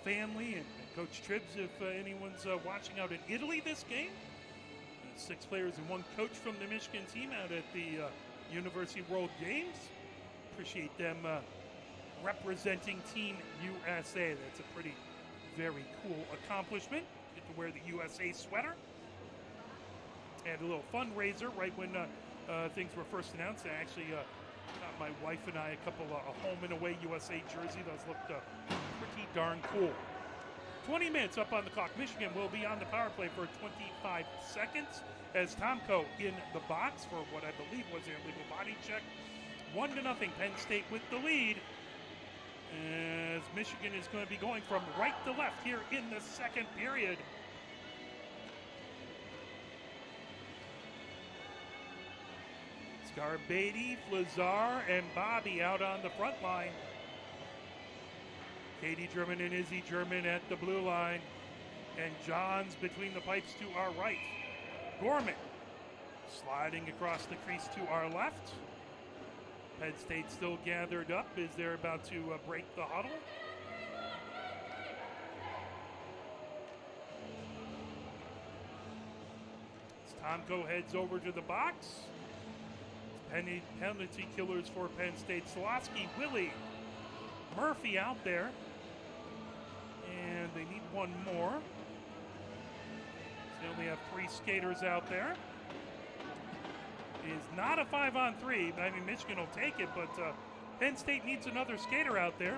family, and Coach Tribbs if anyone's watching out in Italy this game. 6 players and 1 coach from the Michigan team out at the University World Games. Appreciate them representing Team USA. That's a pretty, very cool accomplishment. Get to wear the USA sweater. And a little fundraiser right when things were first announced. I actually got my wife and I a couple of home and away USA jersey. Those looked pretty darn cool. 20 minutes up on the clock. Michigan will be on the power play for 25 seconds as Tomko in the box for what I believe was an illegal body check. 1-0 Penn State with the lead as Michigan is going to be going from right to left here in the second period. Garbady, Flazar, and Bobby out on the front line. Katie German and Izzy German at the blue line. And Johns between the pipes to our right. Gorman sliding across the crease to our left. Penn State still gathered up as they're about to break the huddle. As Tomko heads over to the box. Penalty killers for Penn State. Slosky, Willie, Murphy out there. And they need one more. They only have 3 skaters out there. It is not a 5-on-3. I mean, Michigan will take it, but Penn State needs another skater out there.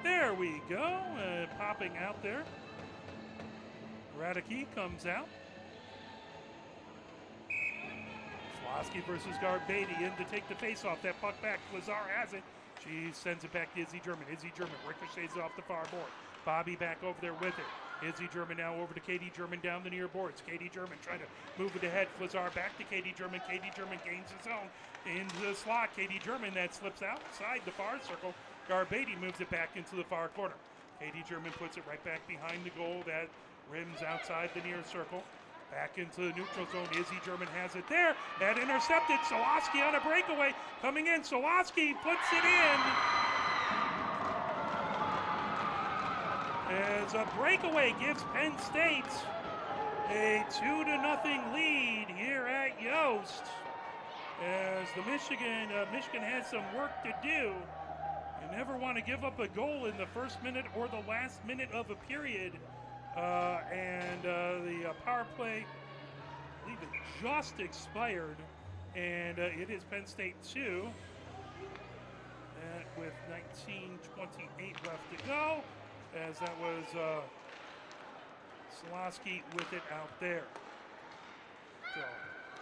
There we go. Popping out there. Radicki comes out. Slosky versus Garbady in to take the face-off. That puck back. Lazar has it. She sends it back to Izzy German. Izzy German ricochets it off the far board. Bobby back over there with it. Izzy German now over to Katie German down the near boards. Katie German trying to move it ahead. Lazar back to Katie German. Katie German gains his own into the slot. Katie German that slips outside the far circle. Garbady moves it back into the far corner. Katie German puts it right back behind the goal. That rims outside the near circle. Back into the neutral zone. Izzy German has it there. That intercepted. Solosky on a breakaway. Coming in. Solosky puts it in. As a breakaway gives Penn State a 2-0 lead here at Yost. As the Michigan has some work to do. You never want to give up a goal in the first minute or the last minute of a period. The power play, I believe it just expired, and it is Penn State 2 with 19:28 left to go, as that was Slosky with it out there. So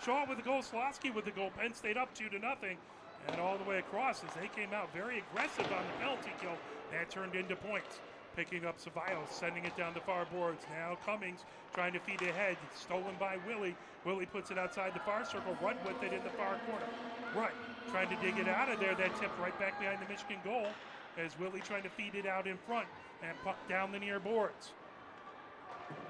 Shaw with the goal, Slosky with the goal. Penn State up 2-0. And all the way across as they came out very aggressive on the penalty kill. That turned into points. Picking up Ceballos, sending it down the far boards. Now Cummings trying to feed ahead. Stolen by Willie. Willie puts it outside the far circle. Rudd with it in the far corner. Rudd trying to dig it out of there. That tipped right back behind the Michigan goal as Willie trying to feed it out in front. And puck down the near boards.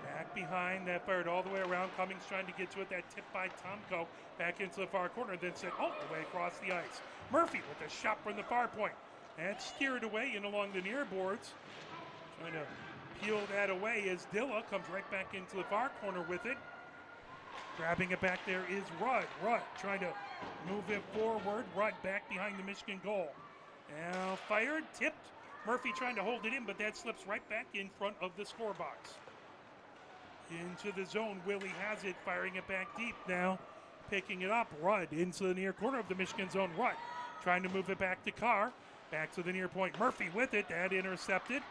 Back behind, that fired all the way around. Cummings trying to get to it. That tip by Tomko back into the far corner. Then sent all the way across the ice. Murphy with a shot from the far point. And steered away in along the near boards. Trying to peel that away as Dilla comes right back into the far corner with it. Grabbing it back there is Rudd. Rudd trying to move it forward. Rudd back behind the Michigan goal. Now fired, tipped. Murphy trying to hold it in, but that slips right back in front of the score box. Into the zone, Willie has it, firing it back deep now. Picking it up, Rudd into the near corner of the Michigan zone. Rudd trying to move it back to Carr. Back to the near point. Murphy with it, that intercepted.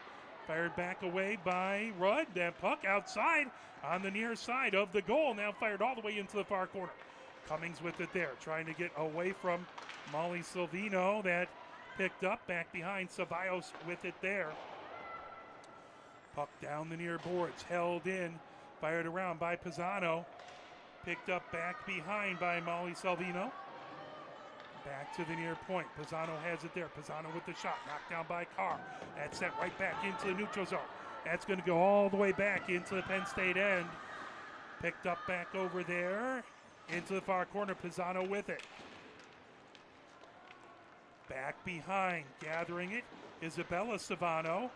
Fired back away by Rudd. That puck outside on the near side of the goal. Now fired all the way into the far corner. Cummings with it there, trying to get away from Molly Silvino. That picked up back behind Ceballos with it there. Puck down the near boards, held in, fired around by Pisano. Picked up back behind by Molly Salvino. Back to the near point. Pisano has it there. Pisano with the shot. Knocked down by Carr. That's sent right back into the neutral zone. That's going to go all the way back into the Penn State end. Picked up back over there. Into the far corner. Pisano with it. Back behind. Gathering it. Isabella Savano.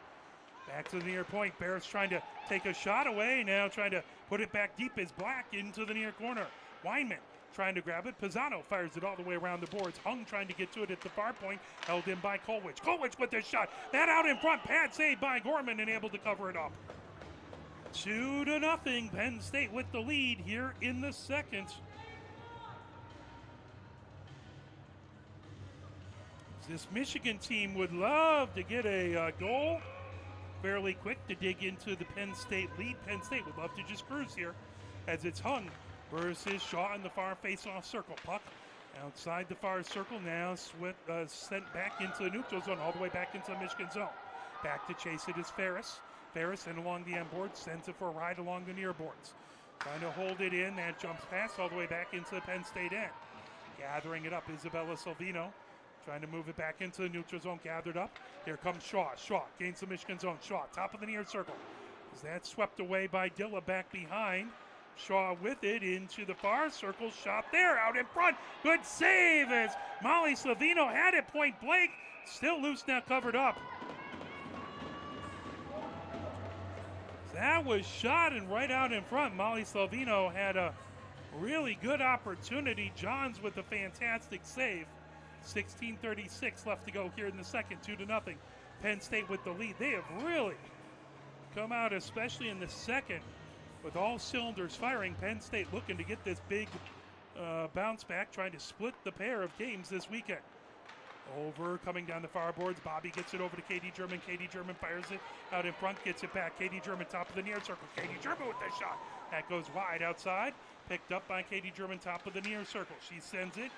Back to the near point. Barrett's trying to take a shot away. Now trying to put it back deep is Black into the near corner. Weinman trying to grab it. Pisano fires it all the way around the boards. Hung trying to get to it at the far point. Held in by Kolwich. Kolwich with the shot. That out in front. Pad saved by Gorman and able to cover it up. 2-0. Penn State with the lead here in the second. This Michigan team would love to get a goal fairly quick to dig into the Penn State lead. Penn State would love to just cruise here as it's Hung versus Shaw in the far face-off circle. Puck outside the far circle now, sent back into the neutral zone, all the way back into the Michigan zone. Back to chase it is Ferris. Ferris and along the end board, sends it for a ride along the near boards. Trying to hold it in, that jumps past all the way back into the Penn State end. Gathering it up, Isabella Salvino. Trying to move it back into the neutral zone, gathered up. Here comes Shaw. Shaw gains the Michigan zone. Shaw, top of the near circle. Is that swept away by Dilla back behind. Shaw with it into the far circle. Shot there, out in front. Good save as Molly Savino had it point blank. Still loose now, covered up. That was shot and right out in front. Molly Salvino had a really good opportunity. Johns with a fantastic save. 16:36 left to go here in the second, 2-0. Penn State with the lead. They have really come out, especially in the second, with all cylinders firing. Penn State looking to get this big bounce back, trying to split the pair of games this weekend. Over, coming down the far boards. Bobby gets it over to Katie German. Katie German fires it out in front, gets it back. Katie German, top of the near circle. Katie German with the shot. That goes wide outside. Picked up by Katie German, top of the near circle. She sends it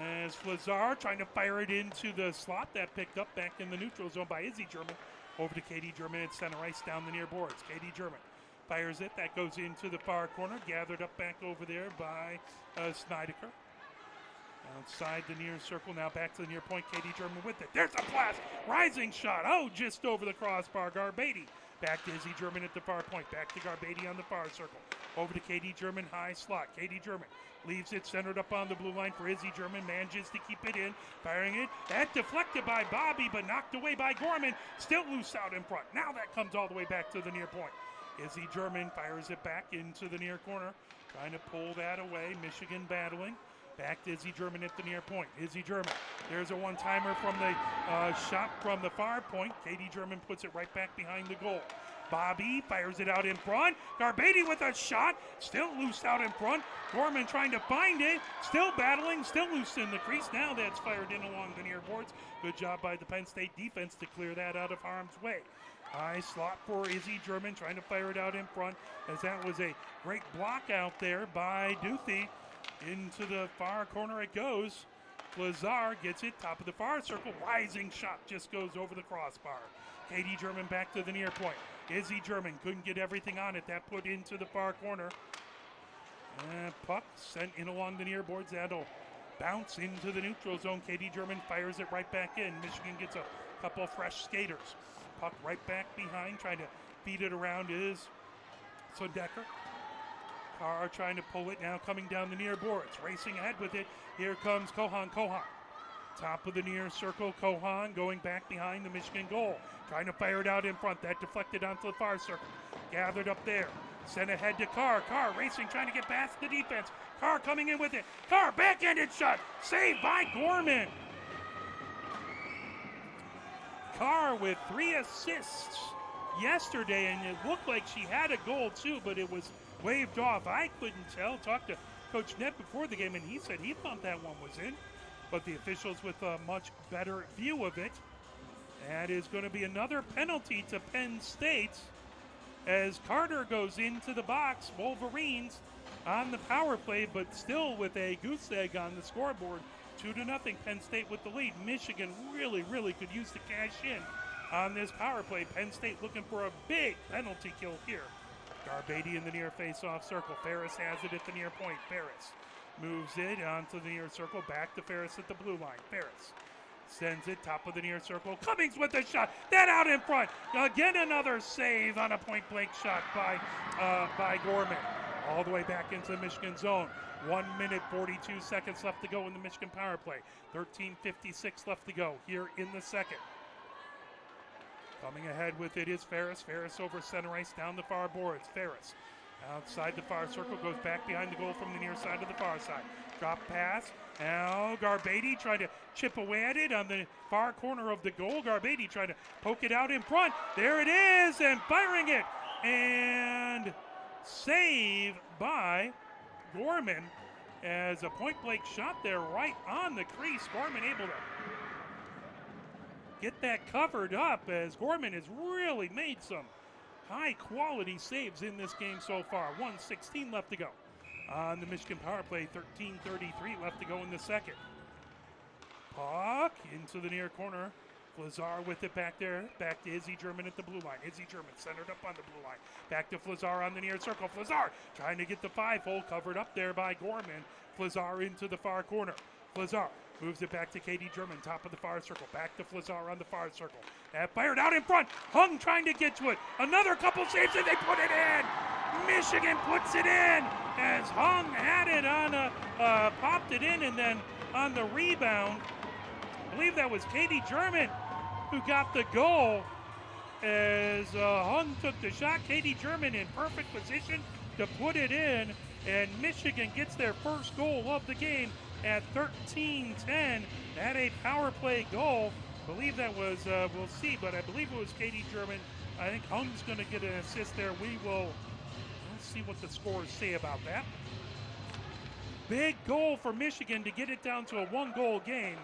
as Flazar trying to fire it into the slot. That picked up back in the neutral zone by Izzy German. Over to Katie German at center ice down the near boards. Katie German fires it. That goes into the far corner. Gathered up back over there by Snydeker. Outside the near circle, now back to the near point. Katie German with it. There's a blast. Rising shot. Oh, just over the crossbar. Garbady. Back to Izzy German at the far point. Back to Garbady on the far circle. Over to Katie German, high slot. Katie German leaves it centered up on the blue line for Izzy German. Manages to keep it in. Firing it. That deflected by Bobby, but knocked away by Gorman. Still loose out in front. Now that comes all the way back to the near point. Izzy German fires it back into the near corner. Trying to pull that away. Michigan battling. Back to Izzy German at the near point. Izzy German. There's a one-timer from the shot from the far point. Katie German puts it right back behind the goal. Bobby fires it out in front. Garbady with a shot. Still loose out in front. Gorman trying to find it. Still battling. Still loose in the crease. Now that's fired in along the near boards. Good job by the Penn State defense to clear that out of harm's way. High slot for Izzy German, trying to fire it out in front, as that was a great block out there by Duthie. Into the far corner it goes. Lazar gets it, top of the far circle. Rising shot just goes over the crossbar. Katie German back to the near point. Izzy German couldn't get everything on it. That put into the far corner. And puck sent in along the near boards. That'll bounce into the neutral zone. Katie German fires it right back in. Michigan gets a couple fresh skaters. Puck right back behind, trying to feed it around is Sondecker. Carr trying to pull it now, coming down the near boards. Racing ahead with it. Here comes Kohan. Top of the near circle, Kohan going back behind the Michigan goal. Trying to fire it out in front. That deflected onto the far circle. Gathered up there. Sent ahead to Carr. Carr racing, trying to get past the defense. Carr coming in with it. Carr backhanded shot. Saved by Gorman. Carr with 3 assists yesterday, and it looked like she had a goal too, but it was waved off. I couldn't tell. Talked to Coach Nett before the game, and he said he thought that one was in, but the officials with a much better view of it. That is going to be another penalty to Penn State as Carter goes into the box. Wolverines on the power play, but still with a goose egg on the scoreboard. 2-0, Penn State with the lead. Michigan really could use to cash in on this power play. Penn State looking for a big penalty kill here. Garbady in the near face-off circle. Ferris has it at the near point. Ferris moves it onto the near circle. Back to Ferris at the blue line. Ferris sends it top of the near circle. Cummings with the shot. That out in front. Again, another save on a point-blank shot by Gorman. All the way back into the Michigan zone. 1 minute, 42 seconds left to go in the Michigan power play. 13:56 left to go here in the second. Coming ahead with it is Ferris. Ferris over center ice down the far boards. Ferris outside the far circle, goes back behind the goal from the near side of the far side. Drop pass. Now Garbady trying to chip away at it on the far corner of the goal. Garbady trying to poke it out in front. There it is, and firing it. And save by Gorman as a point-blank shot there right on the crease. Gorman able to get that covered up as Gorman has really made some high-quality saves in this game so far. 1:16 left to go on the Michigan power play. 13:33 left to go in the second. Puck into the near corner. Flazar with it back there. Back to Izzy German at the blue line. Izzy German centered up on the blue line. Back to Flazar on the near circle. Flazar trying to get the 5-hole covered up there by Gorman. Flazar into the far corner. Flazar moves it back to Katie German, top of the far circle. Back to Flazar on the far circle. And fired out in front. Hung trying to get to it. Another couple saves and they put it in. Michigan puts it in as Hung had it on popped it in, and then on the rebound, I believe that was Katie German who got the goal as Hung took the shot. Katie German in perfect position to put it in, and Michigan gets their first goal of the game at 13:10. That a power play goal. I believe that was, we'll see, but I believe it was Katie German. I think Hung's going to get an assist there. We'll see what the scores say about that. Big goal for Michigan to get it down to a 1-goal game.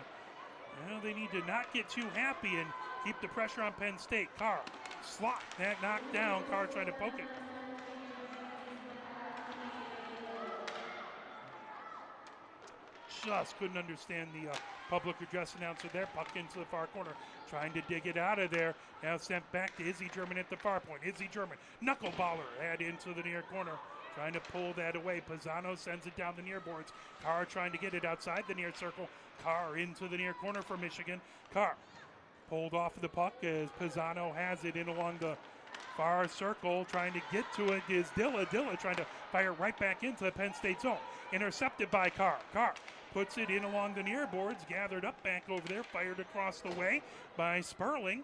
Well, they need to not get too happy and keep the pressure on Penn State. Carr, slot, that knocked down. Carr trying to poke it. Just couldn't understand the public address announcer there. Puck into the far corner, trying to dig it out of there. Now sent back to Izzy German at the far point. Izzy German, knuckleballer, head into the near corner. Trying to pull that away. Pisano sends it down the near boards. Carr trying to get it outside the near circle. Carr into the near corner for Michigan. Carr pulled off of the puck as Pisano has it in along the far circle. Trying to get to it is Dilla. Dilla trying to fire right back into the Penn State zone. Intercepted by Carr. Carr puts it in along the near boards. Gathered up back over there. Fired across the way by Sperling.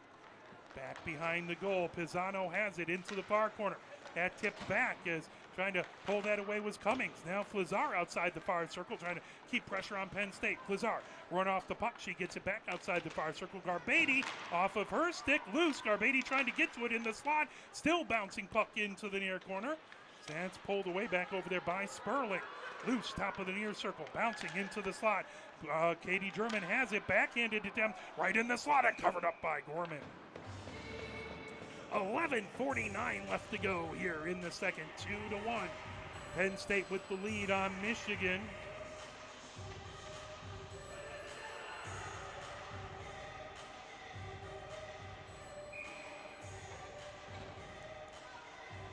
Back behind the goal. Pisano has it into the far corner. That tipped back as trying to pull that away was Cummings. Now Flazar outside the far circle trying to keep pressure on Penn State. Flazar run off the puck. She gets it back outside the far circle. Garbady off of her stick. Loose. Garbady trying to get to it in the slot. Still bouncing puck into the near corner. That's pulled away back over there by Sperling. Loose, top of the near circle, bouncing into the slot. Katie German has it, backhanded it down right in the slot and covered up by Gorman. 11:49 left to go here in the second. 2-1. Penn State with the lead on Michigan.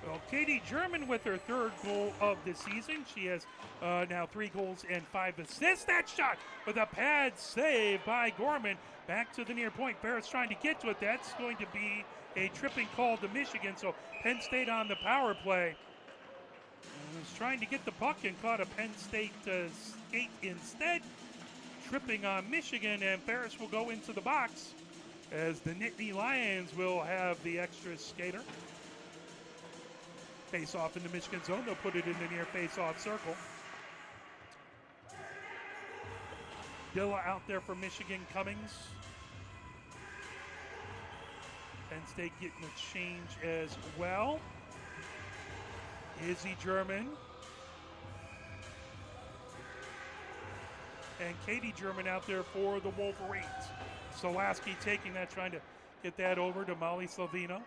Well, Katie German with her third goal of the season. She has now 3 goals and 5 assists. That shot with a pad save by Gorman. Back to the near point. Barrett's trying to get to it. That's going to be a tripping call to Michigan. So Penn State on the power play. Was trying to get the puck and caught a Penn State skate instead. Tripping on Michigan, and Ferris will go into the box as the Nittany Lions will have the extra skater. Face off in the Michigan zone. They'll put it in the near face-off circle. Dilla out there for Michigan. Cummings. Penn State getting a change as well. Izzy German. And Katie German out there for the Wolverines. Solaski taking that, trying to get that over to Molly Slavina.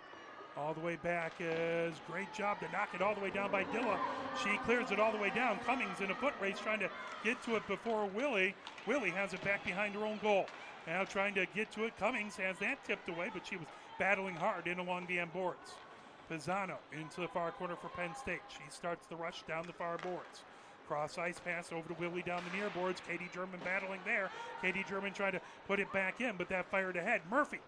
All the way back is great job to knock it all the way down by Dilla. She clears it all the way down. Cummings in a foot race trying to get to it before Willie. Willie has it back behind her own goal. Now trying to get to it. Cummings has that tipped away, but she was battling hard in along the end boards. Pisano into the far corner for Penn State. She starts the rush down the far boards. Cross ice pass over to Willie down the near boards. Katie German battling there. Katie German trying to put it back in, but that fired ahead. Murphy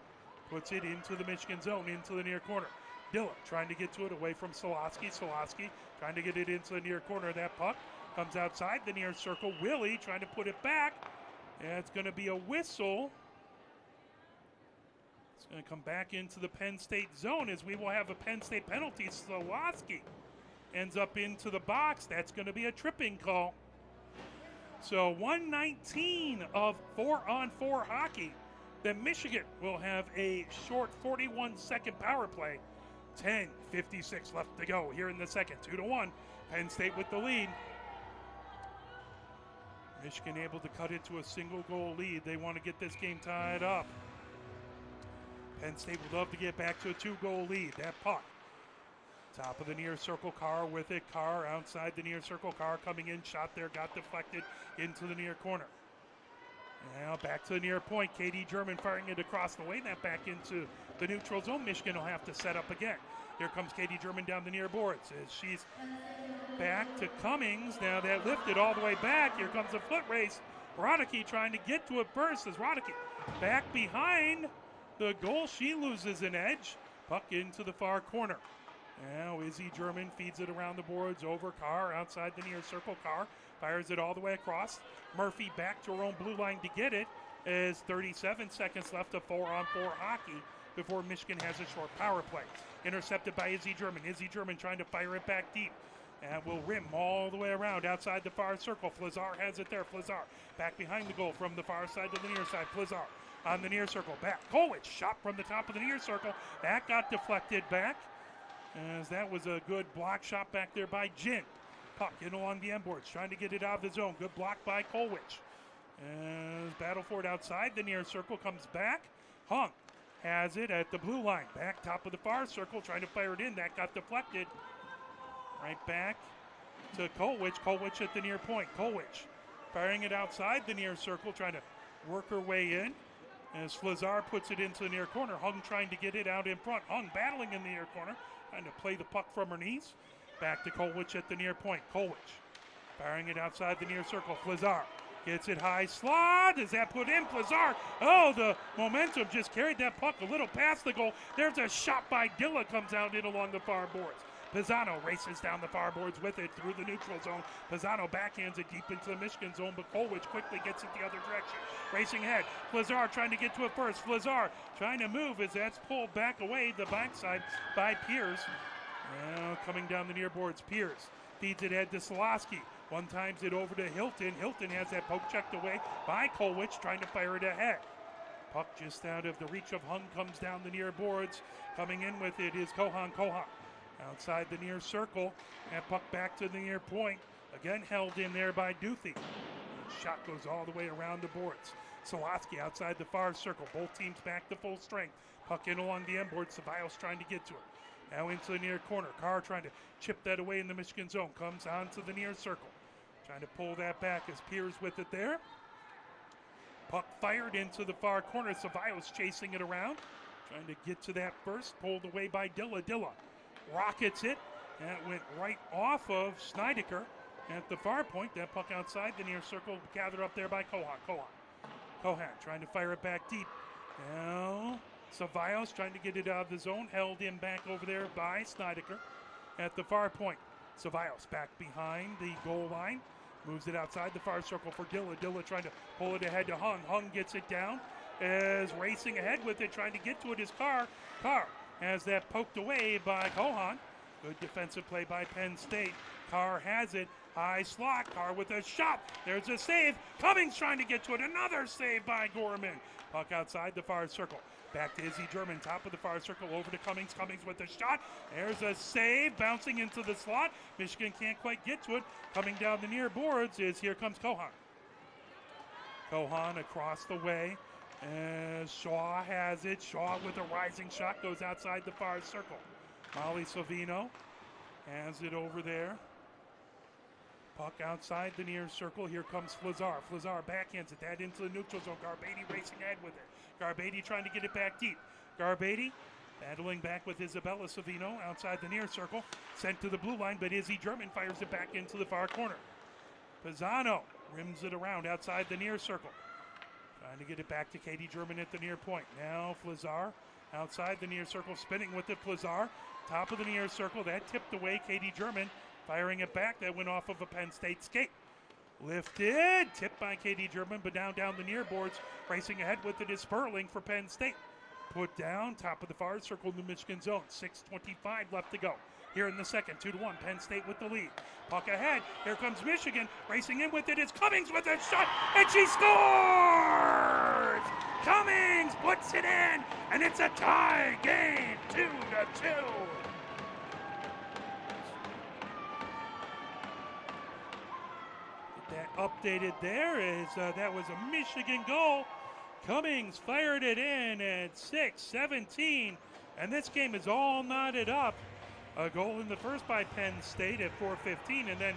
puts it into the Michigan zone, into the near corner. Dilla trying to get to it away from Solaski. Solaski trying to get it into the near corner. That puck comes outside the near circle. Willie trying to put it back. And it's going to be a whistle. It's going to come back into the Penn State zone as we will have a Penn State penalty. Solaski ends up into the box. That's going to be a tripping call. So 119 of 4-on-4 hockey. Then Michigan will have a short 41-second power play. 10:56 left to go here in the second. 2-1. Penn State with the lead. Michigan able to cut it to a single-goal lead. They want to get this game tied up. Penn State would love to get back to a 2-goal lead. That puck. Top of the near circle, Carr with it. Carr outside the near circle. Carr coming in, shot there, got deflected into the near corner. Now back to the near point. Katie German firing it across the way. That back into the neutral zone. Michigan will have to set up again. Here comes Katie German down the near boards as she's back to Cummings. Now that lifted all the way back. Here comes a foot race. Roddicky trying to get to it first as Roddicky back behind the goal. She loses an edge. Puck into the far corner. Now Izzy German feeds it around the boards over Carr outside the near circle. Carr fires it all the way across. Murphy back to her own blue line to get it as 37 seconds left of 4-on-4 hockey before Michigan has a short power play. Intercepted by Izzy German. Izzy German trying to fire it back deep. And will rim all the way around outside the far circle. Flazar has it there. Flazar back behind the goal from the far side to the near side. Flazar on the near circle. Back. Kolwich shot from the top of the near circle. That got deflected back. As that was a good block shot back there by Jin. Puck in along the end boards, trying to get it out of the zone. Good block by Kolwich. As battle for it outside the near circle comes back. Hung has it at the blue line. Back top of the far circle, trying to fire it in. That got deflected. Right back to Kolwich. Kolwich at the near point. Kolwich firing it outside the near circle, trying to work her way in. As Flazar puts it into the near corner. Hung trying to get it out in front. Hung battling in the near corner. Trying to play the puck from her knees. Back to Kolwich at the near point. Kolwich firing it outside the near circle. Flazar gets it high slot. Does that put in? Flazar. Oh, the momentum just carried that puck a little past the goal. There's a shot by Dilla, comes out in along the far boards. Pisano races down the far boards with it through the neutral zone. Pisano backhands it deep into the Michigan zone, but Kolwich quickly gets it the other direction. Racing ahead. Flazar trying to get to it first. Flazar trying to move as that's pulled back away the backside by Piers. Now coming down the near boards, Piers feeds it ahead to Solaski. One times it over to Hilton. Hilton has that poke checked away by Kolwich, trying to fire it ahead. Puck just out of the reach of Hung, comes down the near boards. Coming in with it is Kohan. Kohan outside the near circle. And puck back to the near point. Again held in there by Duthie. Shot goes all the way around the boards. Solaski outside the far circle. Both teams back to full strength. Puck in along the end board. Ceballos trying to get to it. Now into the near corner. Carr trying to chip that away in the Michigan zone. Comes onto the near circle. Trying to pull that back as Piers with it there. Puck fired into the far corner. Ceballos chasing it around. Trying to get to that burst. Pulled away by Dilla. Dilla rockets it. And it went right off of Snydeker at the far point. That puck outside the near circle. Gathered up there by Kohan. Kohan trying to fire it back deep. Now Ceballos trying to get it out of the zone. Held in back over there by Snydeker at the far point. Ceballos back behind the goal line. Moves it outside the far circle for Dilla. Dilla trying to pull it ahead to Hung. Hung gets it down. Is racing ahead with it. Trying to get to it is Carr. Carr has that poked away by Kohan. Good defensive play by Penn State. Carr has it. High slot. Carr with a shot. There's a save. Cummings trying to get to it. Another save by Gorman. Puck outside the far circle. Back to Izzy German. Top of the far circle. Over to Cummings. Cummings with a shot. There's a save. Bouncing into the slot. Michigan can't quite get to it. Coming down the near boards is here comes Kohan. Kohan across the way. As Shaw has it. Shaw with a rising shot. Goes outside the far circle. Molly Savino has it over there. Puck outside the near circle. Here comes Flazar. Flazar backhands it. That into the neutral zone. Garbady racing ahead with it. Garbady trying to get it back deep. Garbady battling back with Isabella Savino outside the near circle. Sent to the blue line, but Izzy German fires it back into the far corner. Pisano rims it around outside the near circle. Trying to get it back to Katie German at the near point. Now Flazar outside the near circle, spinning with it. Flazar, top of the near circle. That tipped away. Katie German firing it back. That went off of a Penn State skate. Lifted, tipped by Katie German, but down the near boards. Racing ahead with it is Sperling for Penn State. Put down, top of the far circle in the Michigan zone. 6:25 left to go. Here in the second, 2-1, Penn State with the lead. Puck ahead, here comes Michigan. Racing in with it is Cummings with a shot, and she scores! Cummings puts it in, and it's a tie game, 2-2. That updated there is that was a Michigan goal. Cummings fired it in at 6:17, and this game is all knotted up. A goal in the first by Penn State at 4:15, and then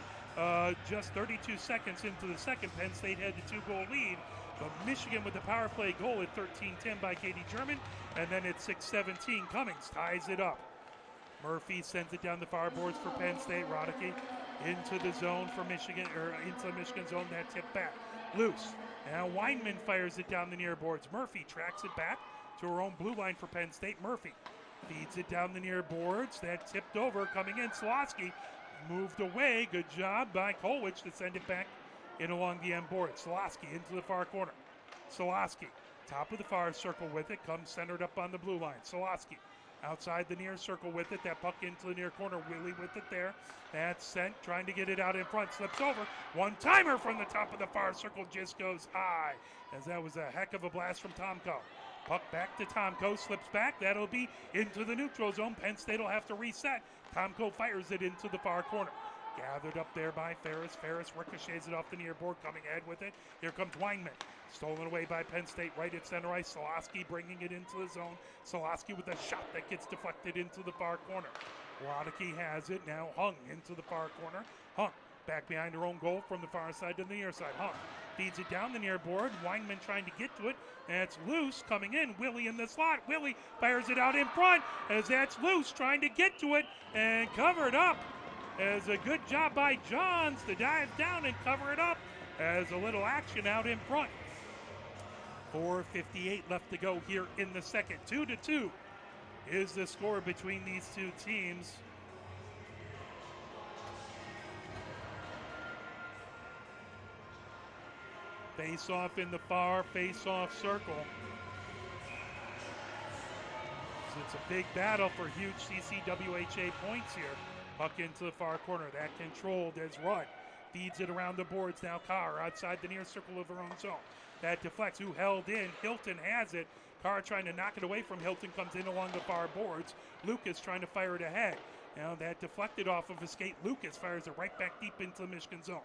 just 32 seconds into the second, Penn State had the 2-goal lead. But Michigan with the power play goal at 13:10 by Katie German, and then at 6:17, Cummings ties it up. Murphy sends it down the far boards for Penn State. Roddicky into the zone for Michigan, or into the Michigan zone. That tip back loose. Now Weinman fires it down the near boards. Murphy tracks it back to her own blue line for Penn State. Murphy feeds it down the near boards. That tipped over, coming in. Slosky moved away. Good job by Kolwich to send it back in along the end board. Slosky into the far corner. Slosky, top of the far circle with it, comes centered up on the blue line. Slosky outside the near circle with it. That puck into the near corner. Willie with it there. That's sent, trying to get it out in front. Slips over. One-timer from the top of the far circle just goes high, as that was a heck of a blast from Tomko. Puck back to Tomko. Slips back. That'll be into the neutral zone. Penn State will have to reset. Tomko fires it into the far corner. Gathered up there by Ferris. Ferris ricochets it off the near board, coming ahead with it. Here comes Weinman. Stolen away by Penn State right at center ice. Solosky bringing it into the zone. Solosky with a shot that gets deflected into the far corner. Roddicky has it. Now Hung into the far corner. Hung back behind her own goal from the far side to the near side. Hung feeds it down the near board. Weinman trying to get to it. That's loose, coming in. Willie in the slot. Willie fires it out in front as that's loose, trying to get to it and covered up. As a good job by Johns to dive down and cover it up as a little action out in front. 4:58 left to go here in the second. 2-2 is the score between these two teams. Face-off in the far face-off circle. So it's a big battle for huge CCWHA points here. Puck into the far corner. That controlled as Rudd feeds it around the boards. Now Carr outside the near circle of her own zone. That deflects. Who held in? Hilton has it. Carr trying to knock it away from Hilton. Comes in along the far boards. Lucas trying to fire it ahead. Now that deflected off of a skate. Lucas fires it right back deep into the Michigan zone.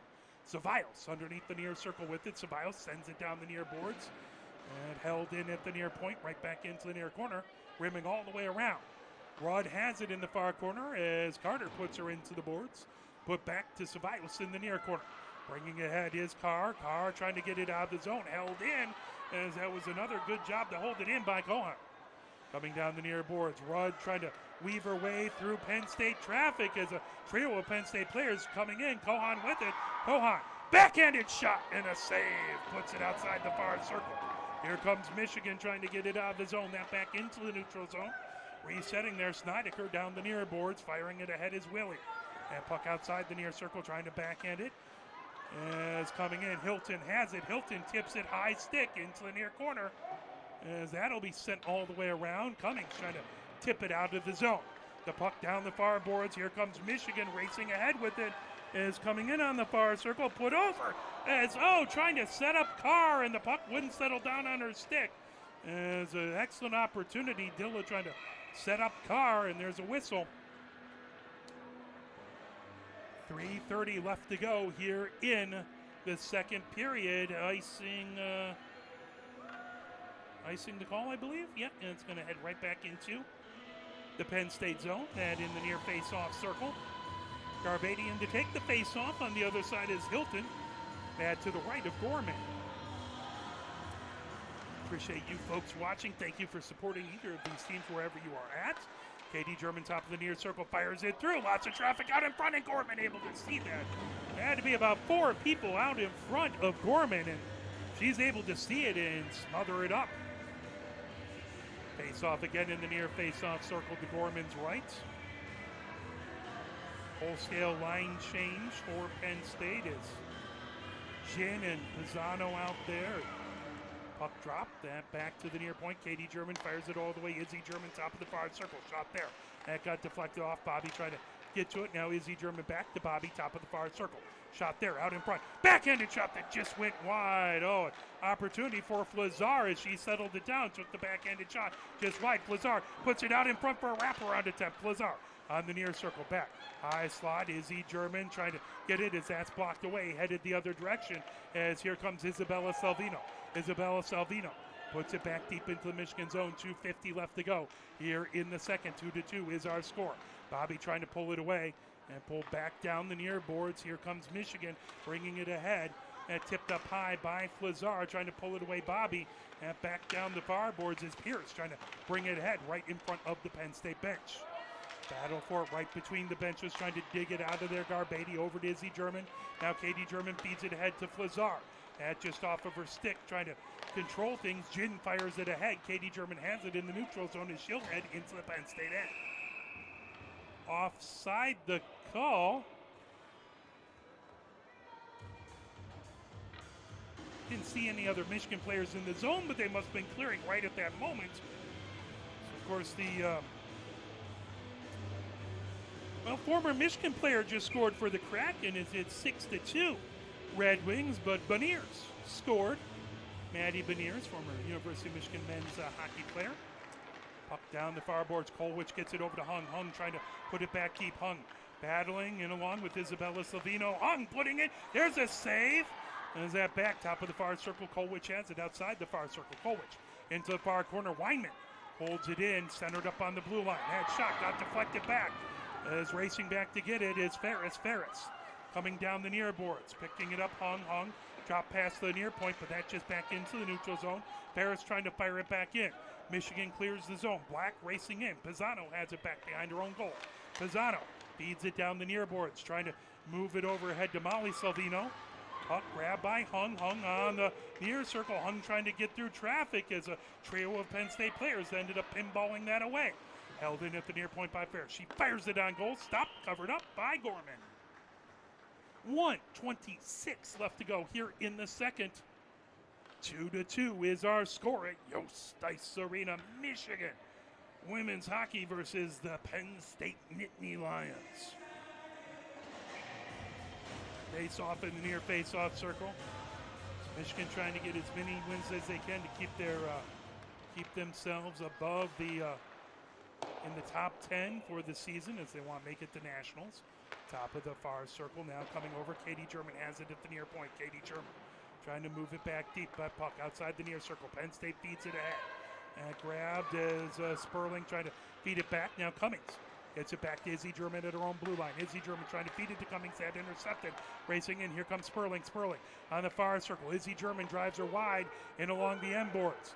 Ceballos underneath the near circle with it. Ceballos sends it down the near boards. And held in at the near point. Right back into the near corner. rimming all the way around. Rudd has it in the far corner as Carter puts her into the boards. Put back to Ceballos in the near corner. Bringing ahead is Carr. Carr trying to get it out of the zone. Held in as that was another good job to hold it in by Kohan. Coming down the near boards. Rudd trying to weave her way through Penn State traffic as a trio of Penn State players coming in. Kohan with it. Kohan, backhanded shot and a save. Puts it outside the far circle. Here comes Michigan trying to get it out of the zone. That back into the neutral zone. Resetting there, Snydeker down the near boards. Firing it ahead is Willie. And puck outside the near circle trying to backhand it. As coming in, Hilton has it. Hilton tips it high stick into the near corner. As that'll be sent all the way around. Cummings trying to tip it out of the zone. The puck down the far boards. Here comes Michigan racing ahead with it. Is coming in on the far circle. Put over. As, trying to set up Carr. And the puck wouldn't settle down on her stick. As an excellent opportunity. Dilla trying to set up Carr. And there's a whistle. 3:30 left to go here in the second period. Icing the call, I believe. Yep, and it's going to head right back into the Penn State zone. And in the near face-off circle. Garbadian to take the face-off. On the other side is Hilton. Bad to the right of Gorman. Appreciate you folks watching. Thank you for supporting either of these teams wherever you are at. Katie German, top of the near circle, fires it through. Lots of traffic out in front, and Gorman able to see that. There had to be about 4 people out in front of Gorman, and she's able to see it and smother it up. Face-off again in the near face-off circle to Gorman's right. Whole-scale line change for Penn State is Jin and Pisano out there. Puck drop, that back to the near point. Katie German fires it all the way. Izzy German, top of the far circle, shot there. That got deflected off. Bobby trying to get to it. Now Izzy German back to Bobby, top of the far circle. Shot there, out in front. Backhanded shot that just went wide. Oh, opportunity for Flazar as she settled it down. Took the backhanded shot just wide. Flazar puts it out in front for a wraparound attempt. Flazar on the near circle back. High slot, Izzy German trying to get it as that's blocked away. Headed the other direction as here comes Isabella Salvino. Isabella Salvino puts it back deep into the Michigan zone. 2:50 left to go here in the second. 2-2 is our score. Bobby trying to pull it away and pull back down the near boards. Here comes Michigan bringing it ahead. And tipped up high by Flazar trying to pull it away. Bobby and back down the far boards is Pierce trying to bring it ahead right in front of the Penn State bench. Battle for it right between the benches, trying to dig it out of there. Garbady over to Izzy German. Now Katie German feeds it ahead to Flazar. That just off of her stick, trying to control things. Jin fires it ahead. Katie German has it in the neutral zone as she'll head into the Penn State end. Offside the call. Didn't see any other Michigan players in the zone, but they must have been clearing right at that moment. So of course, the former Michigan player just scored for the Kraken as it's 6-2. Red Wings, but Beniers scored. Maddie Beniers, former University of Michigan men's hockey player. Puck down the far boards. Kolwich gets it over to Hung. Hung trying to put it back deep. Hung battling in along with Isabella Salvino. Hung putting it. There's a save. As that back, top of the far circle. Kolwich has it outside the far circle. Kolwich into the far corner. Weinman holds it in, centered up on the blue line. That shot got deflected back. As racing back to get it is Ferris. Ferris coming down the near boards, picking it up. Hung drop past the near point, but that just back into the neutral zone. Ferris trying to fire it back in. Michigan clears the zone. Black racing in. Pisano has it back behind her own goal. Pisano feeds it down the near boards, trying to move it overhead to Molly Salvino. Puck grabbed by Hung. Hung on the near circle. Hung trying to get through traffic as a trio of Penn State players ended up pinballing that away. Held in at the near point by Ferris. She fires it on goal. Stopped, covered up by Gorman. 1:26 left to go here in the second. 2-2 is our score at Yost Ice Arena, Michigan. Women's hockey versus the Penn State Nittany Lions. Face off in the near face off circle. Michigan trying to get as many wins as they can to keep themselves above the in the top 10 for the season as they want to make it to nationals. Top of the far circle now coming over. Katie German has it at the near point. Katie German trying to move it back deep, but puck outside the near circle. Penn State feeds it ahead. Grabbed as Sperling trying to feed it back. Now Cummings gets it back to Izzy German at her own blue line. Izzy German trying to feed it to Cummings. That intercepted. Racing in. Here comes Sperling. Sperling on the far circle. Izzy German drives her wide and along the end boards.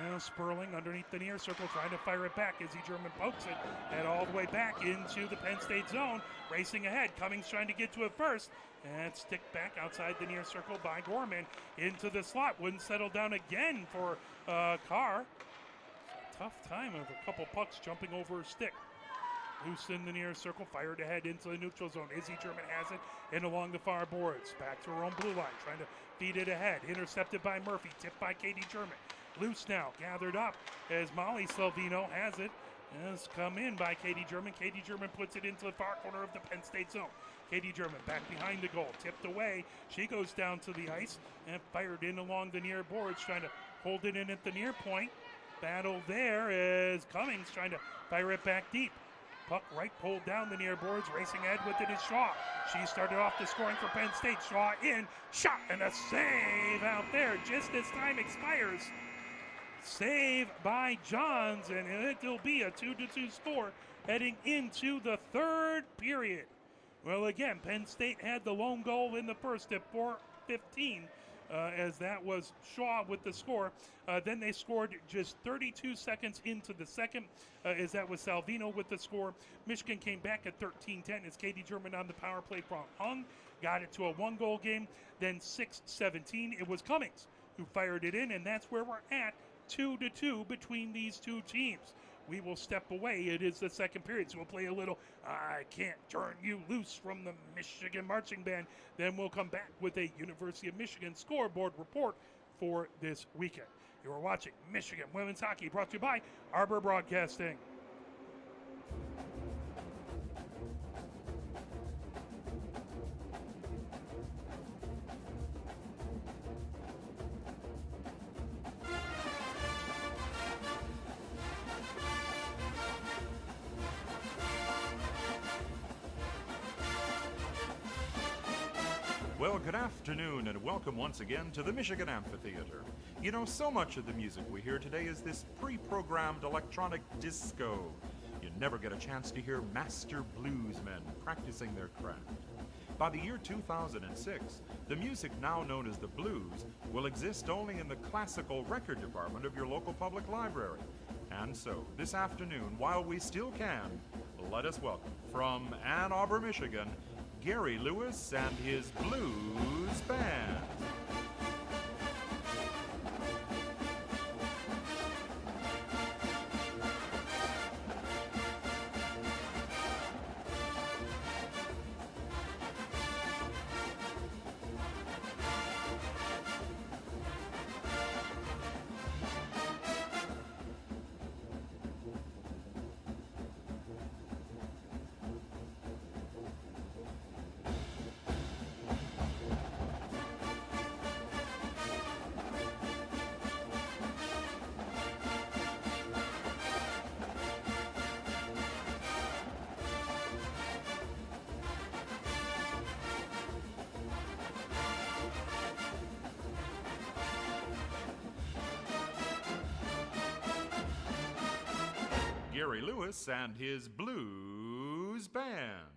Now Sperling underneath the near circle trying to fire it back. Izzy German pokes it and all the way back into the Penn State zone. Racing ahead. Cummings trying to get to it first. And stick back outside the near circle by Gorman into the slot. Wouldn't settle down again for Carr. Tough time of a couple pucks jumping over her stick. Loose in the near circle, fired ahead into the neutral zone. Izzy German has it and along the far boards. Back to her own blue line, trying to feed it ahead. Intercepted by Murphy, tipped by Katie German. Loose now, gathered up as Molly Salvino has it. Has come in by Katie German. Katie German puts it into the far corner of the Penn State zone. Katie German back behind the goal, tipped away. She goes down to the ice and fired in along the near boards, trying to hold it in at the near point. Battle there as Cummings trying to fire it back deep. Puck right pulled down the near boards, racing ahead with it is Shaw. She started off the scoring for Penn State. Shaw in, shot, and a save out there just as time expires. Save by Johns, and it'll be a 2-2 score heading into the third period. Well, again, Penn State had the lone goal in the first at 4:15, as that was Shaw with the score. Then they scored just 32 seconds into the second, as that was Salvino with the score. Michigan came back at 13-10 as Katie German on the power play from Hung got it to a one-goal game. Then 6:17, it was Cummings who fired it in, and that's where we're at, 2-2 between these two teams. We will step away. It is the second period, so we'll play a little I Can't Turn You Loose from the Michigan Marching Band. Then we'll come back with a University of Michigan scoreboard report for this weekend. You are watching Michigan Women's Hockey, brought to you by Arbor Broadcasting. Well, good afternoon and welcome once again to the Michigan Amphitheater. You know, so much of the music we hear today is this pre-programmed electronic disco. You never get a chance to hear master bluesmen practicing their craft. By the year 2006, the music now known as the blues will exist only in the classical record department of your local public library. And so, this afternoon, while we still can, let us welcome from Ann Arbor, Michigan, Gary Lewis and his blues band. Gary Lewis and his blues band.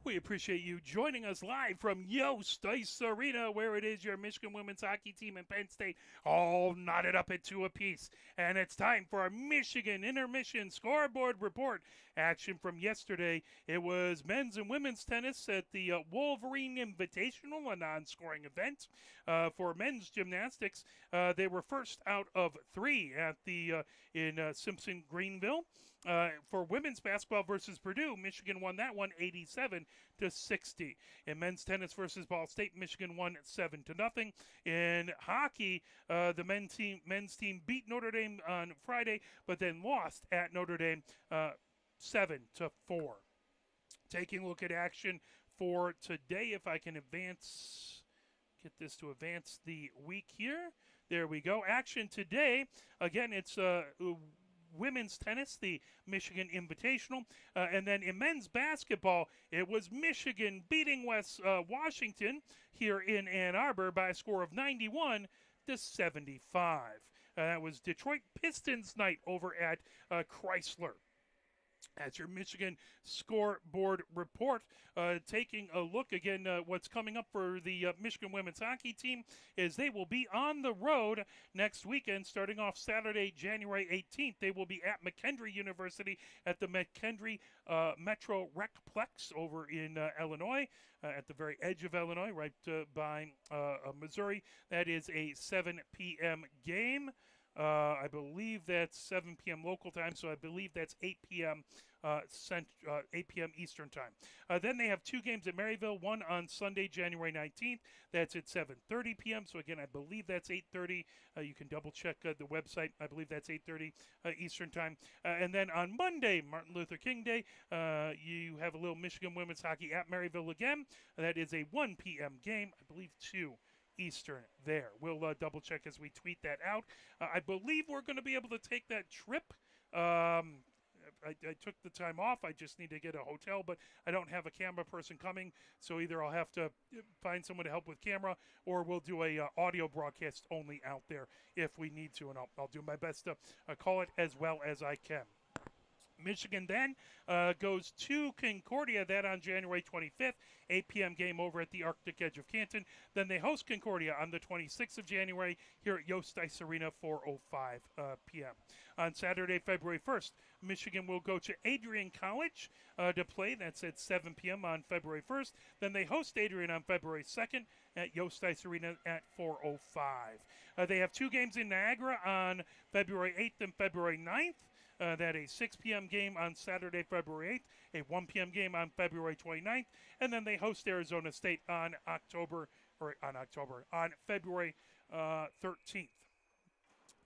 We appreciate you joining us live from Yost Ice Arena, where it is your Michigan women's hockey team and Penn State all knotted up at 2 apiece. And it's time for our Michigan Intermission Scoreboard Report. Action from yesterday, it was men's and women's tennis at the Wolverine Invitational, a non-scoring event. For men's gymnastics, they were first out of 3 at the in Simpson Greenville. For women's basketball versus Purdue, Michigan won that one 87-60. In men's tennis versus Ball State, Michigan won 7-0. In hockey, the men's team beat Notre Dame on Friday, but then lost at Notre Dame 7-4. Taking a look at action for today, if I can get this to advance the week here. There we go. Action today. Again, it's women's tennis, the Michigan Invitational. And then in men's basketball, it was Michigan beating West Washington here in Ann Arbor by a score of 91-75. That was Detroit Pistons night over at Chrysler. That's your Michigan scoreboard report. Taking a look again, what's coming up for the Michigan women's hockey team is they will be on the road next weekend, starting off Saturday, January 18th. They will be at McKendree University at the McKendree Metro Recplex over in Illinois, at the very edge of Illinois, right by Missouri. That is a 7 p.m. game. I believe that's 7 p.m. local time, so I believe that's 8 p.m. 8 p.m. Eastern time. Then they have 2 games at Maryville, one on Sunday, January 19th. That's at 7:30 p.m. So again, I believe that's 8:30. You can double check the website. I believe that's 8:30 Eastern time. And then on Monday, Martin Luther King Day, you have a little Michigan women's hockey at Maryville again. That is a 1 p.m. game. I believe 2 Eastern there. We'll double check as we tweet that out. I believe we're going to be able to take that trip. I took the time off. I just need to get a hotel, but I don't have a camera person coming, so either I'll have to find someone to help with camera, or we'll do a audio broadcast only out there if we need to, and I'll do my best to call it as well as I can. Michigan then goes to Concordia, that on January 25th, 8 p.m. game over at the Arctic Edge of Canton. Then they host Concordia on the 26th of January here at Yost Ice Arena, 4:05 p.m. On Saturday, February 1st, Michigan will go to Adrian College to play. That's at 7 p.m. on February 1st. Then they host Adrian on February 2nd at Yost Ice Arena at 4:05. They have 2 games in Niagara on February 8th and February 9th. That a 6 p.m. game on Saturday, February 8th, a 1 p.m. game on February 29th, and then they host Arizona State on February 13th.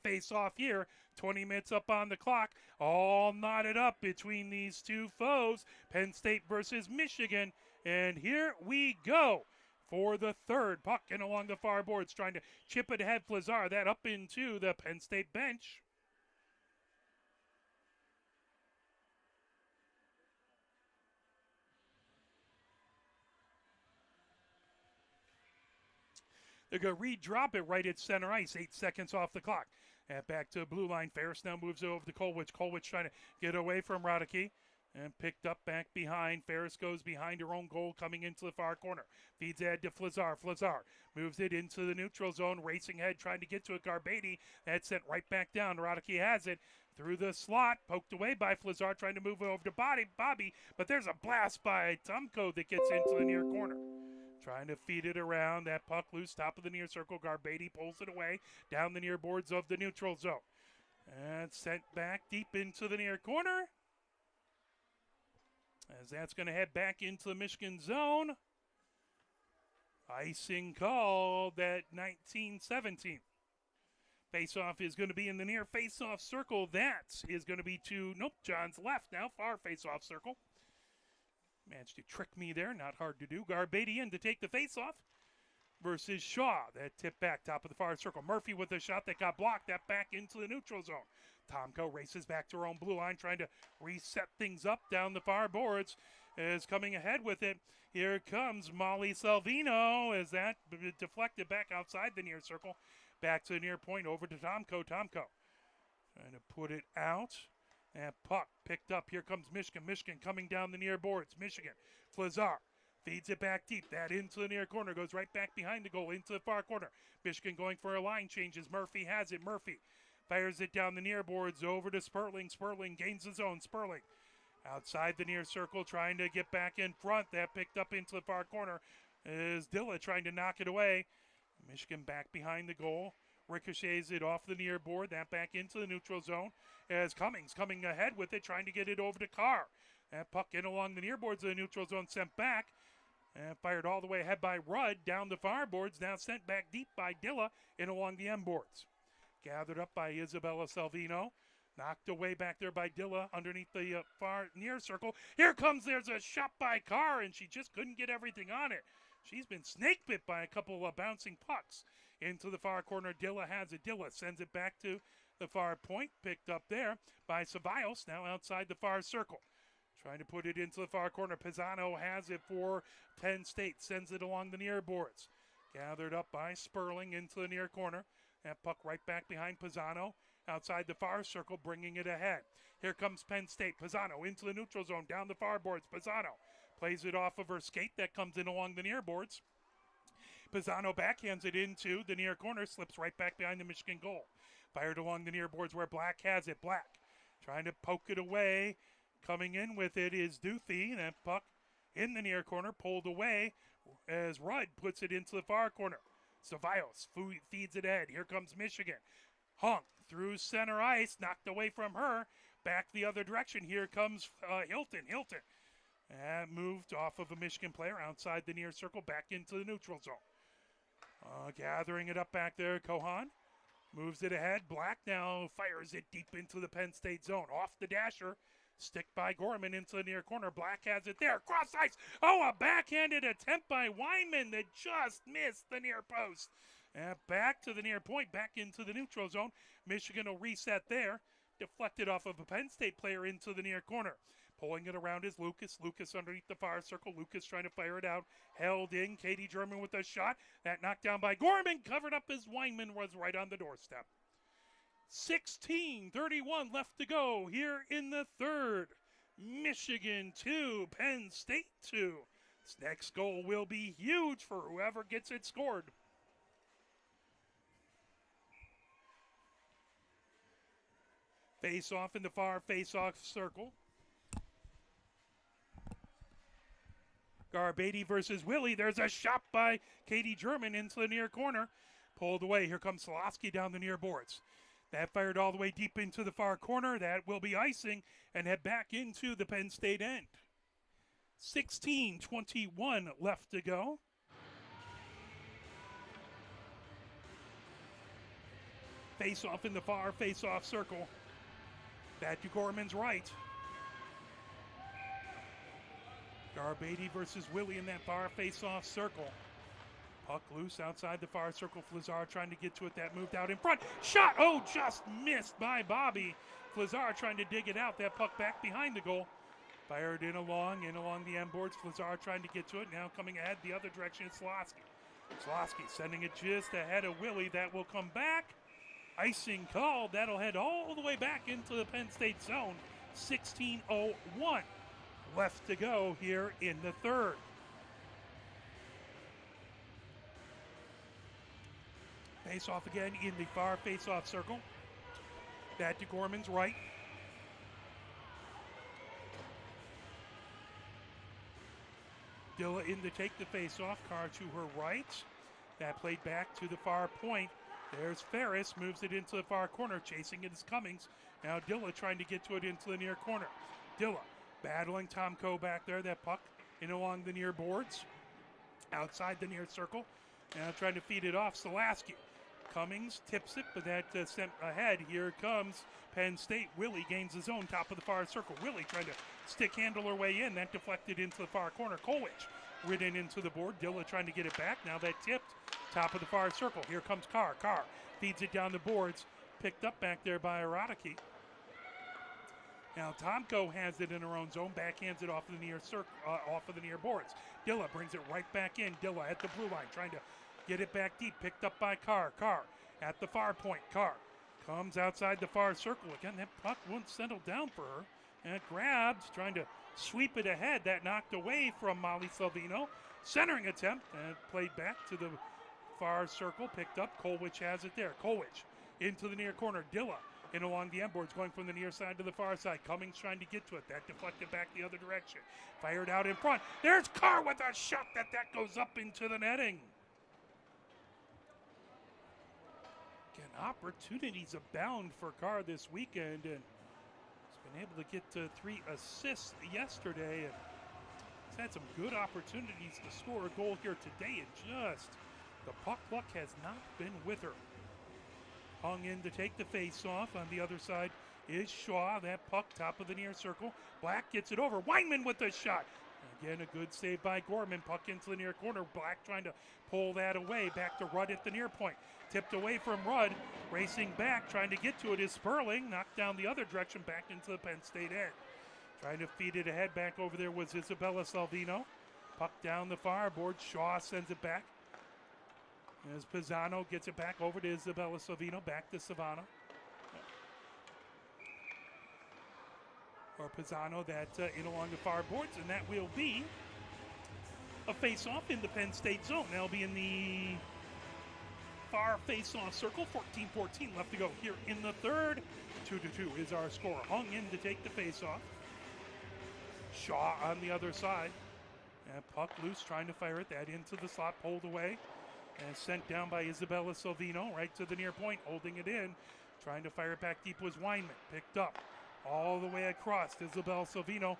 Face off here, 20 minutes up on the clock, all knotted up between these two foes, Penn State versus Michigan, and here we go. For the third, puck in along the far boards, trying to chip it ahead. Flazar, that up into the Penn State bench. They're going to re-drop it right at center ice, 8 seconds off the clock. And back to blue line. Ferris now moves over to Kolwich. Kolwich trying to get away from Rodicke. And picked up back behind. Ferris goes behind her own goal, coming into the far corner. Feeds ahead to Flazar. Flazar moves it into the neutral zone, racing ahead, trying to get to it. Garbady, that's sent right back down. Rodicke has it through the slot, poked away by Flazar, trying to move it over to Bobby. But there's a blast by Tomko that gets into the near corner. Trying to feed it around. That puck loose, top of the near circle. Garbady pulls it away down the near boards of the neutral zone. And sent back deep into the near corner. As that's going to head back into the Michigan zone. Icing called at 19-17. Face-off is going to be in the near face-off circle. That is going to be to, John's left now. Far face-off circle. Managed to trick me there. Not hard to do. Garbady in to take the face-off versus Shaw. That tip back, top of the far circle. Murphy with a shot that got blocked. That back into the neutral zone. Tomko races back to her own blue line, trying to reset things up down the far boards. Is coming ahead with it. Here comes Molly Salvino as that deflected back outside the near circle. Back to the near point, over to Tomko. Tomko trying to put it out. And puck picked up. Here comes Michigan. Michigan coming down the near boards. Michigan. Flazar Feeds it back deep. That into the near corner. Goes right back behind the goal into the far corner. Michigan going for a line changes. Murphy has it. Murphy fires it down the near boards over to Sperling. Sperling gains his own. Sperling outside the near circle trying to get back in front. That picked up into the far corner is Dilla trying to knock it away. Michigan back behind the goal. Ricochets it off the near board. That back into the neutral zone as Cummings coming ahead with it, trying to get it over to Carr. That puck in along the near boards of the neutral zone, sent back. And fired all the way ahead by Rudd, down the far boards, now sent back deep by Dilla in along the M boards. Gathered up by Isabella Salvino. Knocked away back there by Dilla underneath the far near circle. Here comes, there's a shot by Carr, and she just couldn't get everything on it. She's been snake bit by a couple of bouncing pucks. Into the far corner, Dilla has it. Dilla sends it back to the far point, picked up there by Ceballos, now outside the far circle. Trying to put it into the far corner. Pisano has it for Penn State. Sends it along the near boards. Gathered up by Sperling into the near corner. That puck right back behind Pisano. Outside the far circle, bringing it ahead. Here comes Penn State. Pisano into the neutral zone. Down the far boards. Pisano plays it off of her skate. That comes in along the near boards. Pisano backhands it into the near corner. Slips right back behind the Michigan goal. Fired along the near boards where Black has it. Black trying to poke it away. Coming in with it is Duthie. That puck in the near corner, pulled away as Rudd puts it into the far corner. Ceballos feeds it ahead. Here comes Michigan. Hung through center ice, knocked away from her. Back the other direction. Here comes Hilton. Hilton moved off of a Michigan player outside the near circle, back into the neutral zone. Gathering it up back there, Kohan. Moves it ahead. Black now fires it deep into the Penn State zone. Off the dasher. Stick by Gorman into the near corner. Black has it there. Cross ice. Oh, a backhanded attempt by Wyman that just missed the near post. Back to the near point. Back into the neutral zone. Michigan will reset there. Deflected off of a Penn State player into the near corner. Pulling it around is Lucas. Lucas underneath the far circle. Lucas trying to fire it out. Held in. Katie German with a shot. That knocked down by Gorman. Covered up as Wyman was right on the doorstep. 16:31 left to go here in the third. Michigan 2, Penn State 2. This next goal will be huge for whoever gets it scored. Face off in the far face-off circle. Garbady versus Willie. There's a shot by Katie German into the near corner. Pulled away. Here comes Solosky down the near boards. That fired all the way deep into the far corner. That will be icing and head back into the Penn State end. 16:21 left to go. Face off in the far face-off circle. That to Gorman's right. Garbady versus Willie in that far face-off circle. Puck loose outside the far circle. Flazar trying to get to it. That moved out in front. Shot! Oh, just missed by Bobby. Flazar trying to dig it out. That puck back behind the goal. Fired in along the end boards. Flazar trying to get to it. Now coming ahead the other direction is Slosky. Slosky sending it just ahead of Willie. That will come back. Icing called. That'll head all the way back into the Penn State zone. 16:01 left to go here in the third. Face off again in the far face-off circle. That to Gorman's right. Dilla in to take the face-off. Carr to her right. That played back to the far point. There's Ferris. Moves it into the far corner. Chasing it is Cummings. Now Dilla trying to get to it into the near corner. Dilla battling Tomko back there. That puck in along the near boards. Outside the near circle. Now trying to feed it off. Solaski. Cummings tips it, but that sent ahead. Here comes Penn State. Willie gains his own top of the far circle. Willie trying to stick handle her way in. That deflected into the far corner. Kolwich ridden into the board. Dilla trying to get it back. Now that tipped. Top of the far circle. Here comes Carr. Carr feeds it down the boards. Picked up back there by Aradaki. Now Tomko has it in her own zone. Backhands it off of the near off of the near boards. Dilla brings it right back in. Dilla at the blue line trying to get it back deep. Picked up by Carr. Carr at the far point. Carr comes outside the far circle again. That puck won't settle down for her. And it grabs, trying to sweep it ahead. That knocked away from Molly Salvino. Centering attempt and played back to the far circle. Picked up. Kolwich has it there. Kolwich into the near corner. Dilla in along the end boards, going from the near side to the far side. Cummings trying to get to it. That deflected back the other direction. Fired out in front. There's Carr with a shot that goes up into the netting. Again, opportunities abound for Carr this weekend, and he's been able to get 3 assists yesterday, and he's had some good opportunities to score a goal here today, and just the puck luck has not been with her. Hung in to take the face-off. On the other side is Shaw. That puck, top of the near circle. Black gets it over. Weinman with the shot. Again, a good save by Gorman. Puck into the near corner. Black trying to pull that away. Back to Rudd at the near point. Tipped away from Rudd. Racing back, trying to get to it is Sperling. Knocked down the other direction, back into the Penn State end. Trying to feed it ahead. Back over there was Isabella Salvino. Puck down the far board. Shaw sends it back. As Pisano gets it back over to Isabella Salvino, back to Savannah. Or Pisano, that in along the far boards, and that will be a face-off in the Penn State zone. That'll be in the far face-off circle. 14-14 left to go here in the third. 2-2 is our score. Hung in to take the face-off. Shaw on the other side. And puck loose, trying to fire it. That into the slot, pulled away. And sent down by Isabella Salvino, right to the near point, holding it in. Trying to fire it back deep was Weinman. Picked up all the way across. Isabella Salvino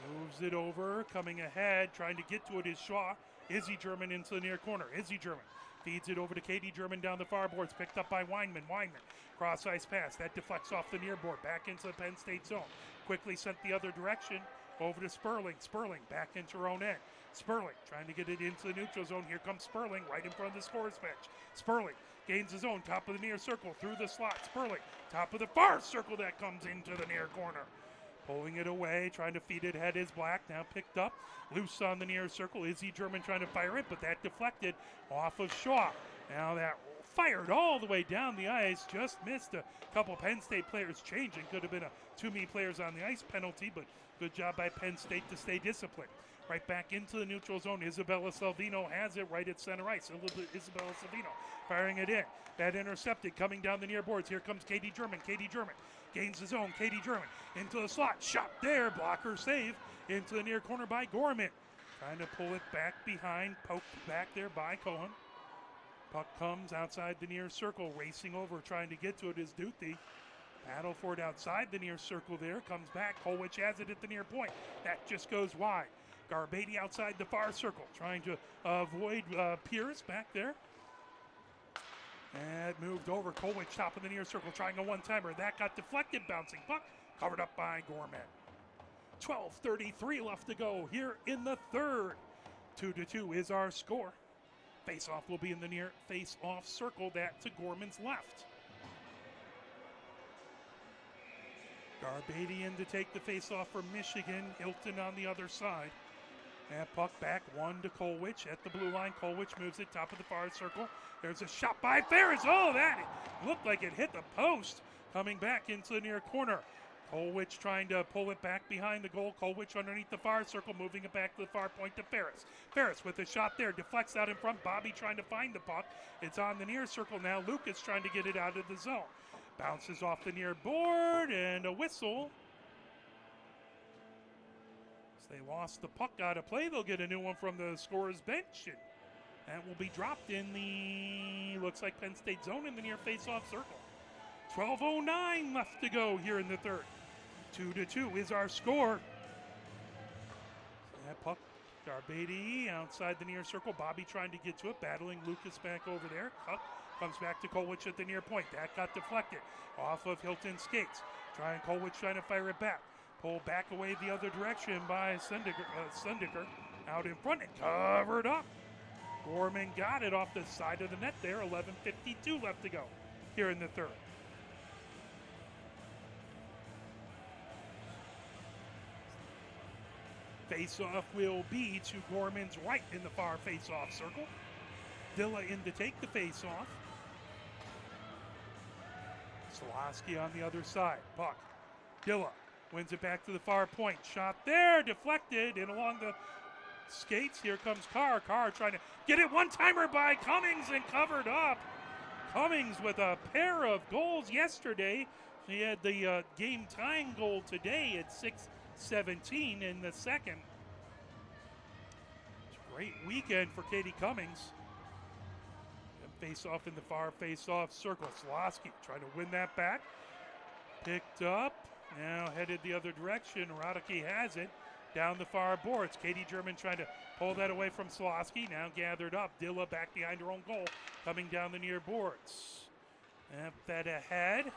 moves it over, coming ahead. Trying to get to it is Shaw. Izzy German into the near corner. Izzy German feeds it over to Katie German down the far boards. Picked up by Weinman. Weinman, cross-ice pass. That deflects off the near board. Back into the Penn State zone. Quickly sent the other direction. Over to Sperling. Sperling back into her own end. Sperling trying to get it into the neutral zone. Here comes Sperling right in front of the scorer's bench. Sperling gains his own, top of the near circle, through the slot. Sperling, top of the far circle, that comes into the near corner. Pulling it away, trying to feed it ahead is Black. Now picked up, loose on the near circle. Izzy German trying to fire it, but that deflected off of Shaw. Now that fired all the way down the ice, just missed a couple Penn State players changing. Could have been a too many players on the ice penalty, but good job by Penn State to stay disciplined. Right back into the neutral zone. Isabella Salvino has it right at center ice. Isabella Salvino firing it in. That intercepted, coming down the near boards. Here comes Katie German. Katie German gains his own. Katie German into the slot. Shot there. Blocker save into the near corner by Gorman. Trying to pull it back behind. Poked back there by Cohen. Puck comes outside the near circle. Racing over, trying to get to it is Duthie. Battle for it outside the near circle there. Comes back. Kolwich has it at the near point. That just goes wide. Garbady outside the far circle, trying to avoid Pierce back there. And moved over. Kolwich, top of the near circle, trying a one-timer. That got deflected, bouncing puck, covered up by Gorman. 12:33 left to go here in the third. 2-2 is our score. Face-off will be in the near face-off circle, that to Gorman's left. Garbady in to take the face-off for Michigan. Hilton on the other side. And puck back, one to Kolwich at the blue line. Kolwich moves it top of the far circle. There's a shot by Ferris. Oh, that looked like it hit the post. Coming back into the near corner. Kolwich trying to pull it back behind the goal. Kolwich underneath the far circle, moving it back to the far point to Ferris. Ferris with a shot there, deflects out in front. Bobby trying to find the puck. It's on the near circle now. Lucas trying to get it out of the zone. Bounces off the near board and a whistle. They lost the puck out of play. They'll get a new one from the scorer's bench. And that will be dropped in the, looks like Penn State zone in the near face-off circle. 12:09 left to go here in the third. 2-2 is our score. That puck, Garbady outside the near circle. Bobby trying to get to it, battling Lucas back over there. Puck comes back to Kolwich at the near point. That got deflected off of Hilton's skates. Kolwich trying to fire it back. Pulled back away the other direction by Sundiker. Out in front and covered up. Gorman got it off the side of the net there. 11:52 left to go here in the third. Face-off will be to Gorman's right in the far face-off circle. Dilla in to take the face-off. Slosky on the other side. Puck. Dilla Wins it back to the far point. Shot there, deflected, and along the skates, here comes Carr. Carr trying to get it one-timer by Cummings and covered up. Cummings with a pair of goals yesterday. She had the game-tying goal today at 6:17 in the second. It's a great weekend for Katie Cummings. Face off in the far face-off circle. Slosky trying to win that back. Picked up. Now headed the other direction. Rodicke has it down the far boards. Katie German trying to pull that away from Slosky. Now gathered up. Dilla back behind her own goal. Coming down the near boards. Up that ahead.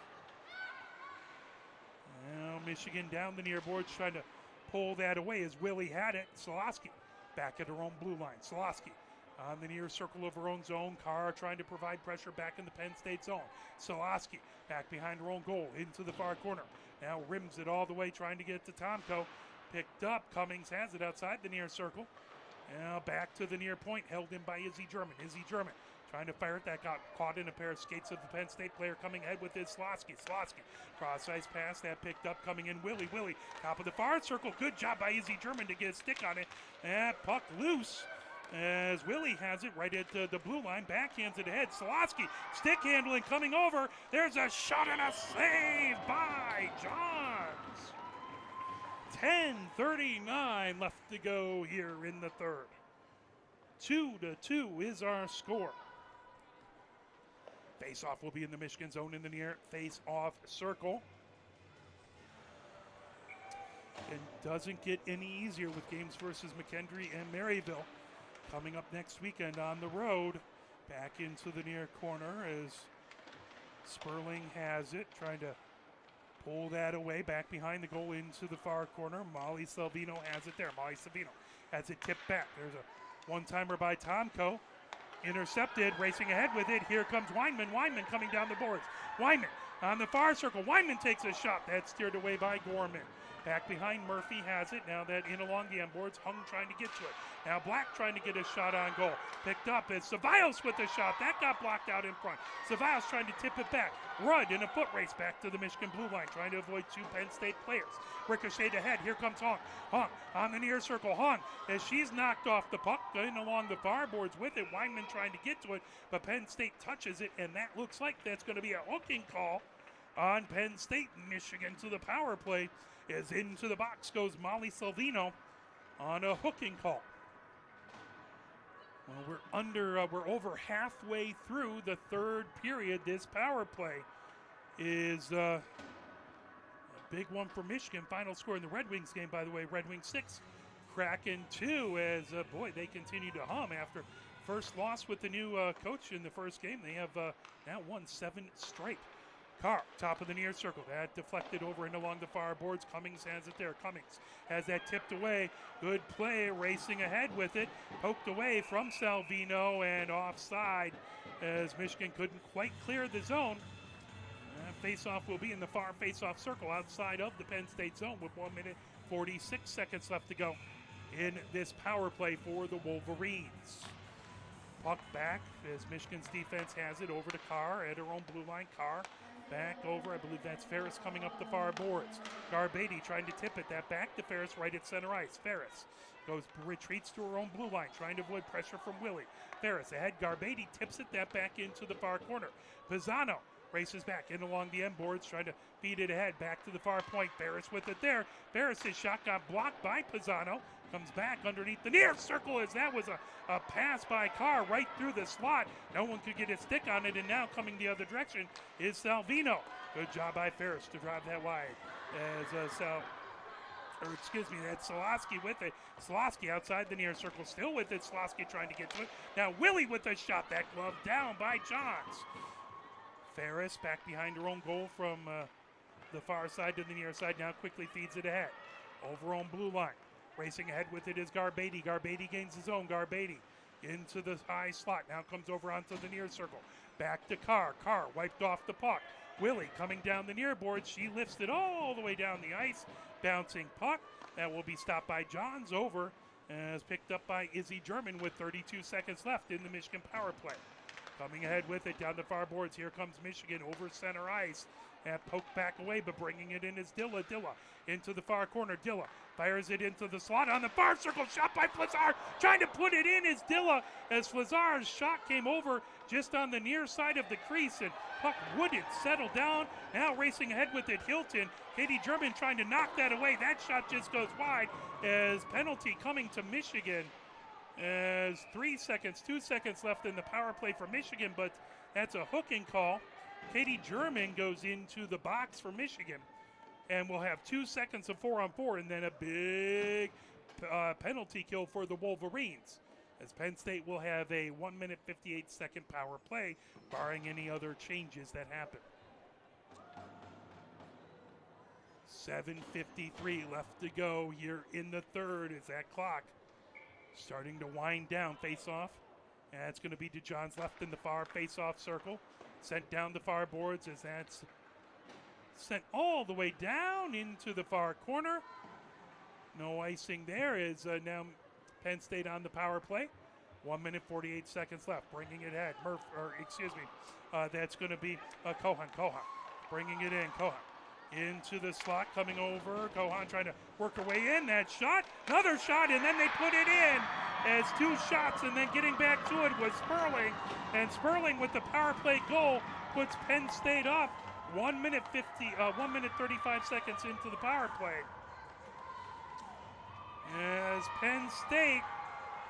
Now Michigan down the near boards trying to pull that away as Willie had it. Slosky back at her own blue line. Slosky on the near circle of her own zone. Carr trying to provide pressure back in the Penn State zone. Solosky back behind her own goal into the far corner. Now rims it all the way trying to get to Tomko. Picked up. Cummings has it outside the near circle. Now back to the near point. Held in by Izzy German. Izzy German trying to fire it. That got caught in a pair of skates of the Penn State player coming ahead with his Slosky. Slosky. Cross-ice pass. That picked up. Coming in Willie. Willie. Top of the far circle. Good job by Izzy German to get a stick on it. And puck loose. As Willie has it right at the blue line, backhands it ahead. Slosky, stick handling coming over. There's a shot and a save by Johns. 10:39 left to go here in the third. 2-2 is our score. Face-off will be in the Michigan zone in the near face-off circle. It doesn't get any easier with games versus McKendree and Maryville. Coming up next weekend on the road, back into the near corner as Sperling has it, trying to pull that away, back behind the goal into the far corner. Molly Salvino has it there. Molly Salvino has it tipped back. There's a one-timer by Tomko. Intercepted, racing ahead with it. Here comes Weinman. Weinman coming down the boards. Weinman on the far circle. Weinman takes a shot. That's steered away by Gorman. Back behind Murphy has it. Now that in along the end boards. Hung trying to get to it. Now Black trying to get a shot on goal. Picked up as Ceballos with the shot. That got blocked out in front. Ceballos trying to tip it back. Rudd in a foot race back to the Michigan blue line. Trying to avoid two Penn State players. Ricocheted ahead. Here comes Hung. Hung on the near circle. Hung as she's knocked off the puck. In along the far boards with it. Weinman trying to get to it. But Penn State touches it. And that looks like that's going to be a hooking call on Penn State. Michigan to the power play. As into the box goes Molly Salvino on a hooking call. Well, we're over halfway through the third period. This power play is a big one for Michigan. Final score in the Red Wings game, by the way, Red Wings 6, Kraken 2. As boy, they continue to hum after first loss with the new coach in the first game. They have now won 7 straight. Carr, top of the near circle. That deflected over and along the far boards. Cummings has it there. Cummings has that tipped away. Good play, racing ahead with it. Poked away from Salvino and offside as Michigan couldn't quite clear the zone. Face-off will be in the far face-off circle outside of the Penn State zone with 1 minute 46 seconds left to go in this power play for the Wolverines. Puck back as Michigan's defense has it over to Carr at her own blue line. Carr back over, I believe that's Ferris coming up the far boards. Garbetti trying to tip it, that back to Ferris right at center ice. Ferris retreats to her own blue line, trying to avoid pressure from Willie. Ferris ahead, Garbetti tips it, that back into the far corner. Pisano races back in along the end boards, trying to feed it ahead, back to the far point. Ferris with it there. Ferris' shot got blocked by Pisano. Comes back underneath the near circle as that was a pass by Carr right through the slot. No one could get a stick on it, and now coming the other direction is Salvino. Good job by Ferris to drive that wide. As that's Slosky with it. Slosky outside the near circle, still with it. Slosky trying to get to it. Now Willie with a shot. That glove down by Johns. Ferris back behind her own goal from the far side to the near side. Now quickly feeds it ahead. Over on blue line. Racing ahead with it is Garbetti. Garbetti gains his own. Garbetti into the high slot. Now comes over onto the near circle. Back to Carr. Carr wiped off the puck. Willie coming down the near board. She lifts it all the way down the ice. Bouncing puck. That will be stopped by Johns over as picked up by Izzy German with 32 seconds left in the Michigan power play. Coming ahead with it down the far boards. Here comes Michigan over center ice That poke back away, but bringing it in is Dilla. Dilla into the far corner. Dilla fires it into the slot on the far circle. Shot by Flazar. Trying to put it in is Dilla as Flazar's shot came over just on the near side of the crease, and puck wouldn't settle down. Now racing ahead with it, Hilton. Katie German trying to knock that away. That shot just goes wide as penalty coming to Michigan. As 2 seconds left in the power play for Michigan, but that's a hooking call. Katie German goes into the box for Michigan, and we'll have 2 seconds of 4-on-4, and then a big penalty kill for the Wolverines, as Penn State will have a 1 minute 58-second power play, barring any other changes that happen. 7:53 left to go here in the third as that clock starting to wind down. Face-off, and it's going to be DeJohn's left in the far face-off circle. Sent down the far boards as that's sent all the way down into the far corner. No icing there as now Penn State on the power play. 1 minute 48 seconds left. Bringing it ahead. That's going to be Kohan. Kohan bringing it in. Kohan into the slot, coming over. Kohan trying to work her way in. That shot, another shot, and then they put it in as 2 shots, and then getting back to it was Sperling. And Sperling with the power play goal puts Penn State up 1 minute 35 seconds into the power play. As Penn State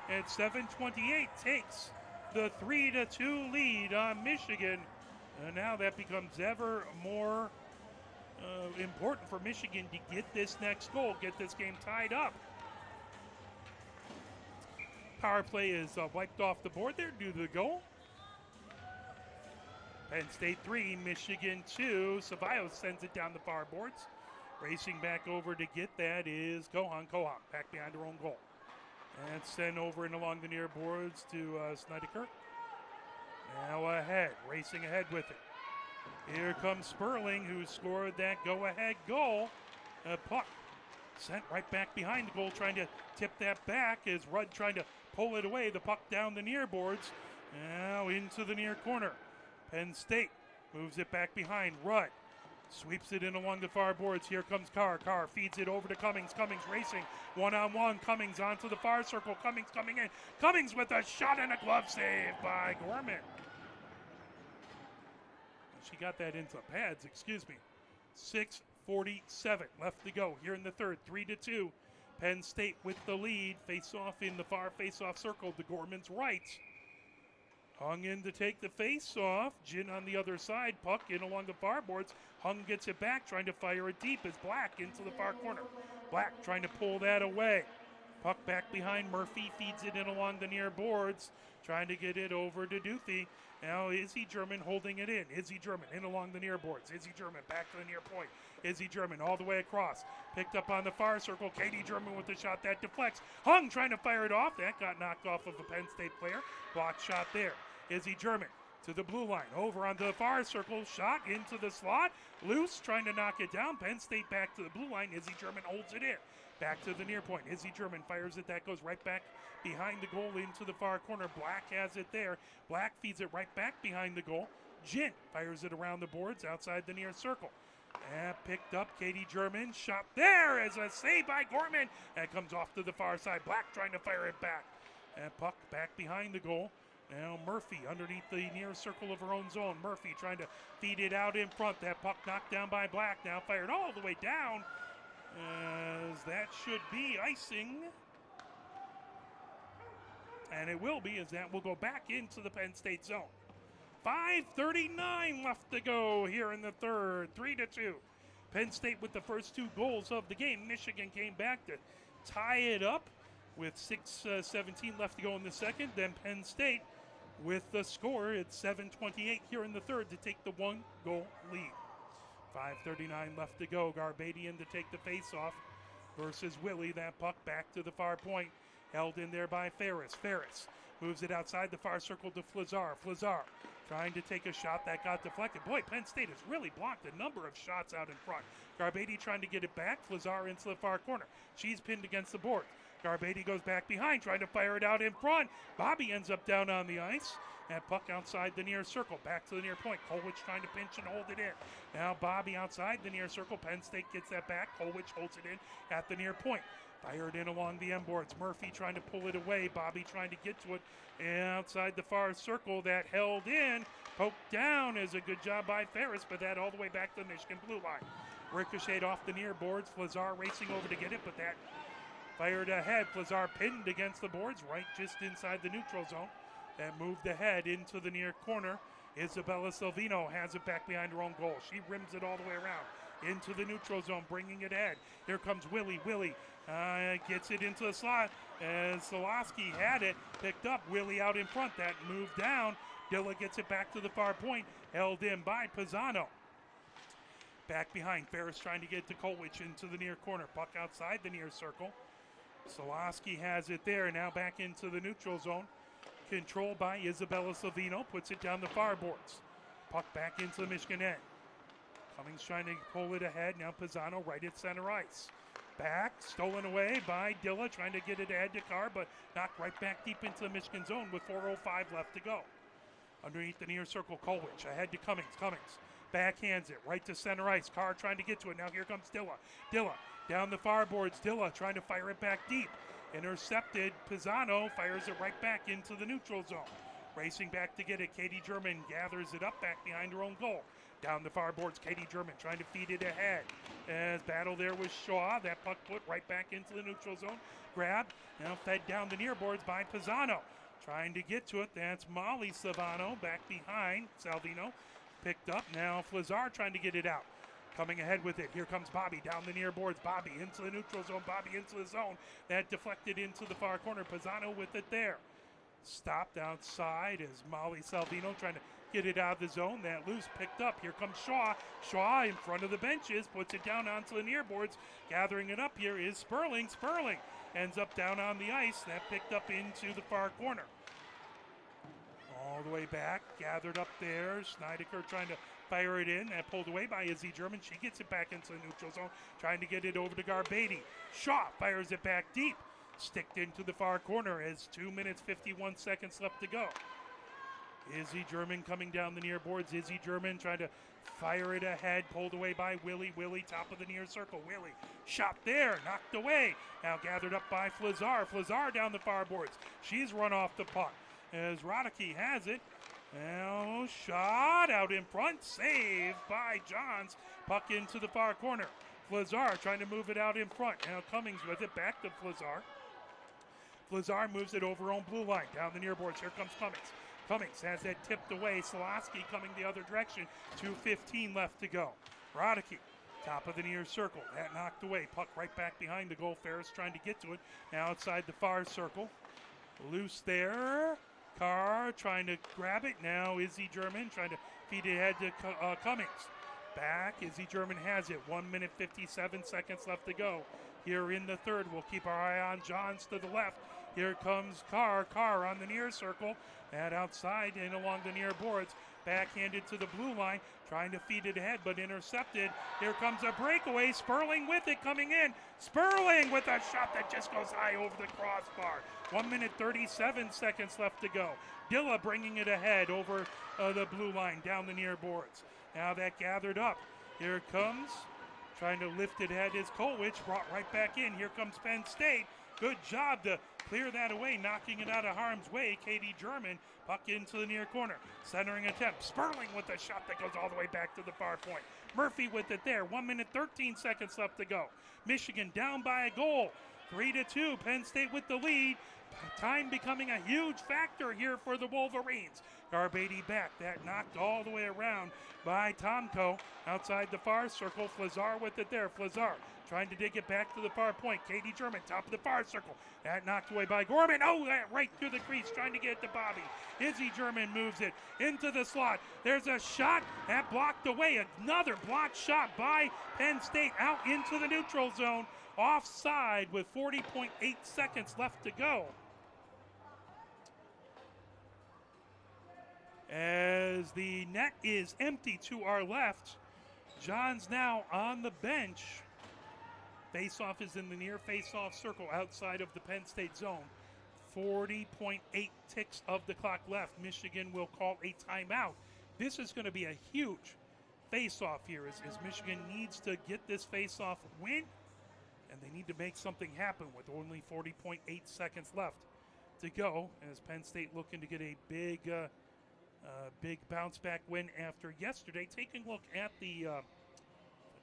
at 7:28 takes the 3-2 lead on Michigan. And now that becomes ever more important for Michigan to get this next goal, get this game tied up. Power play is wiped off the board there due to the goal. Penn State 3, Michigan 2. Ceballos sends it down the far boards. Racing back over to get that is Kohan. Kohan back behind her own goal. And sent over and along the near boards to Snedeker. Now ahead, racing ahead with it. Here comes Sperling, who scored that go-ahead goal. Puck sent right back behind the goal, trying to tip that back as Rudd trying to pull it away. The puck down the near boards. Now into the near corner. Penn State moves it back behind. Rudd sweeps it in along the far boards. Here comes Carr. Carr feeds it over to Cummings. Cummings racing one-on-one. Cummings onto the far circle. Cummings coming in. Cummings with a shot and a glove save by Gorman. She got that into pads, excuse me. 6:47 left to go here in the third. 3-2. Penn State with the lead. Face-off in the far face-off circle to Gorman's right. Hung in to take the face-off. Jin on the other side. Puck in along the far boards. Hung gets it back, trying to fire it deep as Black into the far corner. Black trying to pull that away. Puck back behind Murphy. Feeds it in along the near boards. Trying to get it over to Duthie. Now Izzy German holding it in. Izzy German in along the near boards. Izzy German back to the near point. Izzy German all the way across. Picked up on the far circle. Katie German with the shot that deflects. Hung trying to fire it off. That got knocked off of a Penn State player. Blocked shot there. Izzy German to the blue line. Over onto the far circle. Shot into the slot. Loose trying to knock it down. Penn State back to the blue line. Izzy German holds it in. Back to the near point. Izzy German fires it. That goes right back behind the goal into the far corner. Black has it there. Black feeds it right back behind the goal. Jin fires it around the boards outside the near circle. And picked up. Katie German. Shot there as a save by Gorman. And comes off to the far side. Black trying to fire it back. And puck back behind the goal. Now Murphy underneath the near circle of her own zone. Murphy trying to feed it out in front. That puck knocked down by Black. Now fired all the way down. As that should be icing. And it will be, as that will go back into the Penn State zone. 5:39 left to go here in the third. 3-2. Penn State with the first 2 goals of the game. Michigan came back to tie it up with 6:17 left to go in the second. Then Penn State with the score at 7:28 here in the third to take the 1-goal lead. 5:39 left to go. Garbadian to take the face-off versus Willie. That puck back to the far point. Held in there by Ferris. Ferris moves it outside the far circle to Flazar. Flazar trying to take a shot that got deflected. Boy, Penn State has really blocked a number of shots out in front. Garbady trying to get it back. Flazar into the far corner. She's pinned against the board. Garbetti goes back behind, trying to fire it out in front. Bobby ends up down on the ice. That puck outside the near circle, back to the near point. Kolwich trying to pinch and hold it in. Now Bobby outside the near circle. Penn State gets that back. Kolwich holds it in at the near point. Fired in along the end boards. Murphy trying to pull it away. Bobby trying to get to it. And outside the far circle, that held in. Poked down is a good job by Ferris, but that all the way back to the Michigan blue line. Ricocheted off the near boards. Flazar racing over to get it, but that fired ahead. Flazar pinned against the boards, right just inside the neutral zone. That moved ahead into the near corner. Isabella Silvino has it back behind her own goal. She rims it all the way around into the neutral zone, bringing it ahead. Here comes Willie. Willie gets it into the slot. As Solowski had it, picked up. Willie out in front. That moved down. Dilla gets it back to the far point. Held in by Pisano. Back behind. Ferris trying to get to Kolwich into the near corner. Puck outside the near circle. Solowski has it there. Now back into the neutral zone. Controlled by Isabella Silvino, puts it down the far boards. Puck back into the Michigan end. Cummings trying to pull it ahead. Now Pisano right at center ice. Back, stolen away by Dilla, trying to get it ahead to Carr, but knocked right back deep into the Michigan zone with 4:05 left to go. Underneath the near circle, Kolwich ahead to Cummings. Cummings backhands it right to center ice. Carr trying to get to it. Now here comes Dilla. Dilla down the far boards. Dilla trying to fire it back deep. Intercepted. Pisano fires it right back into the neutral zone. Racing back to get it. Katie German gathers it up back behind her own goal. Down the far boards, Katie German trying to feed it ahead. As battle there with Shaw. That puck put right back into the neutral zone. Grab. Now fed down the near boards by Pisano. Trying to get to it. That's Molly Savano back behind Salvino. Picked up. Now Flazar trying to get it out. Coming ahead with it. Here comes Bobby down the near boards. Bobby into the neutral zone. Bobby into the zone. That deflected into the far corner. Pisano with it there. Stopped outside as Molly Salvino trying to get it out of the zone. That loose picked up. Here comes Shaw. Shaw in front of the benches. Puts it down onto the near boards. Gathering it up here is Sperling. Sperling ends up down on the ice. That picked up into the far corner. All the way back. Gathered up there. Schneideker trying to fire it in. That pulled away by Izzy German. She gets it back into the neutral zone. Trying to get it over to Garbetti. Shaw fires it back deep. Sticked into the far corner as 2 minutes, 51 seconds left to go. Izzy German coming down the near boards. Izzy German trying to fire it ahead. Pulled away by Willie. Willie top of the near circle. Willie shot there. Knocked away. Now gathered up by Flazar. Flazar down the far boards. She's run off the puck as Roddicky has it. Now shot out in front. Saved by Johns. Puck into the far corner. Flazar trying to move it out in front. Now Cummings with it. Back to Flazar. Flazar moves it over on blue line. Down the near boards. Here comes Cummings. Cummings has that tipped away. Solowski coming the other direction. 2:15 left to go. Roddicky, top of the near circle. That knocked away. Puck right back behind the goal. Ferris trying to get to it. Now outside the far circle. Loose there. Carr trying to grab it. Now Izzy German trying to feed it ahead to Cummings. Back. Izzy German has it. 1 minute, 57 seconds left to go. Here in the third, we'll keep our eye on Johns to the left. Here comes Carr. Carr on the near circle. And outside and along the near boards. Backhanded to the blue line. Trying to feed it ahead, but intercepted. Here comes a breakaway. Sperling with it coming in. Sperling with a shot that just goes high over the crossbar. 1 minute, 37 seconds left to go. Dilla bringing it ahead over the blue line down the near boards. Now that gathered up. Here comes. Trying to lift it ahead is Kolwich. Brought right back in. Here comes Penn State. Good job to clear that away, knocking it out of harm's way. Katie German, puck into the near corner. Centering attempt. Sperling with a shot that goes all the way back to the far point. Murphy with it there. 1 minute, 13 seconds left to go. Michigan down by a goal. 3-2. Penn State with the lead. Time becoming a huge factor here for the Wolverines. Garbetti back. That knocked all the way around by Tomko. Outside the far circle. Flazar with it there. Flazar trying to dig it back to the far point. Katie German, top of the far circle. That knocked away by Gorman. Oh, that right through the crease, trying to get it to Bobby. Izzy German moves it into the slot. There's a shot that blocked away. Another blocked shot by Penn State out into the neutral zone. Offside with 40.8 seconds left to go. As the net is empty to our left. Johns now on the bench. Face-off is in the near face-off circle outside of the Penn State zone. 40.8 ticks of the clock left. Michigan will call a timeout. This is going to be a huge face-off here as Michigan needs to get this face-off win, and they need to make something happen with only 40.8 seconds left to go, as Penn State looking to get a big bounce-back win after yesterday. Taking a look at the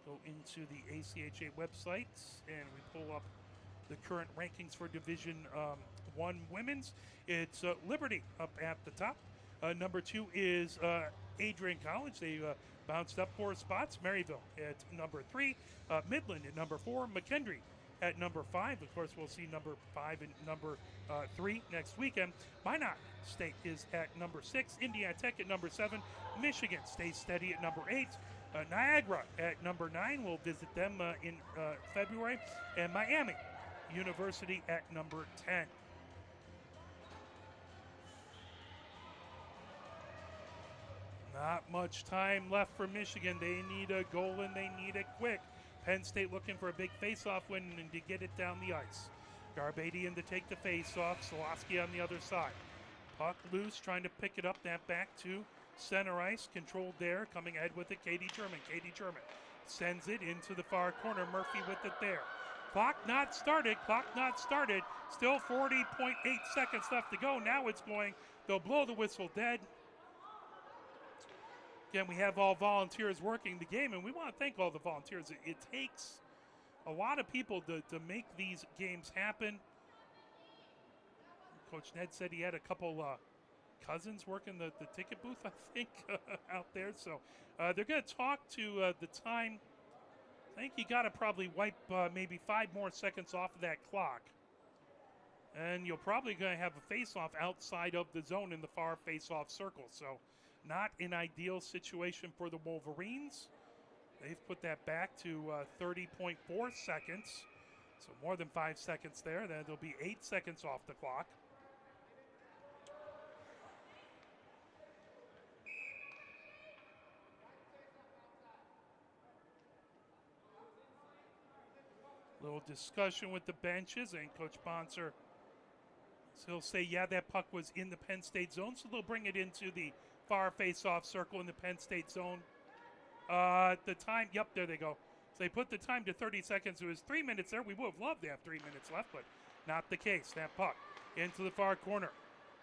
go into the ACHA website, and we pull up the current rankings for Division 1 women's. It's Liberty up at the top. Number 2 is Adrian College. They bounced up 4 spots. Maryville at number 3. Midland at number 4. McKendree at number 5. Of course, we'll see number 5 and number 3 next weekend. Minot State is at number 6. Indiana Tech at number 7. Michigan stays steady at number 8. Niagara at number 9. We'll visit them in February. And Miami University at number 10. Not much time left for Michigan. They need a goal, and they need it quick. Penn State looking for a big face-off win and to get it down the ice. Garbadian to take the face-off. Solosky on the other side. Puck loose, trying to pick it up. That back to center ice. Controlled there. Coming ahead with it, Katie German. Katie German sends it into the far corner. Murphy with it there. Clock not started. Clock not started. Still 40.8 seconds left to go. Now it's going. They'll blow the whistle dead. Again, we have all volunteers working the game, and we want to thank all the volunteers. It takes a lot of people to make these games happen. Coach Ned said he had a couple cousins working the ticket booth, I think, out there. So they're going to talk to the time. I think you got to probably wipe maybe 5 more seconds off of that clock. And you're probably going to have a face-off outside of the zone in the far face-off circle. So not an ideal situation for the Wolverines. They've put that back to 30.4 seconds. So more than 5 seconds there. Then there'll be 8 seconds off the clock. Little discussion with the benches, and Coach Bonser, so he'll say, yeah, that puck was in the Penn State zone, so they'll bring it into the far face-off circle in the Penn State zone. The time, yep, there they go. So they put the time to 30 seconds. It was 3 minutes there. We would have loved to have 3 minutes left, but not the case. That puck into the far corner.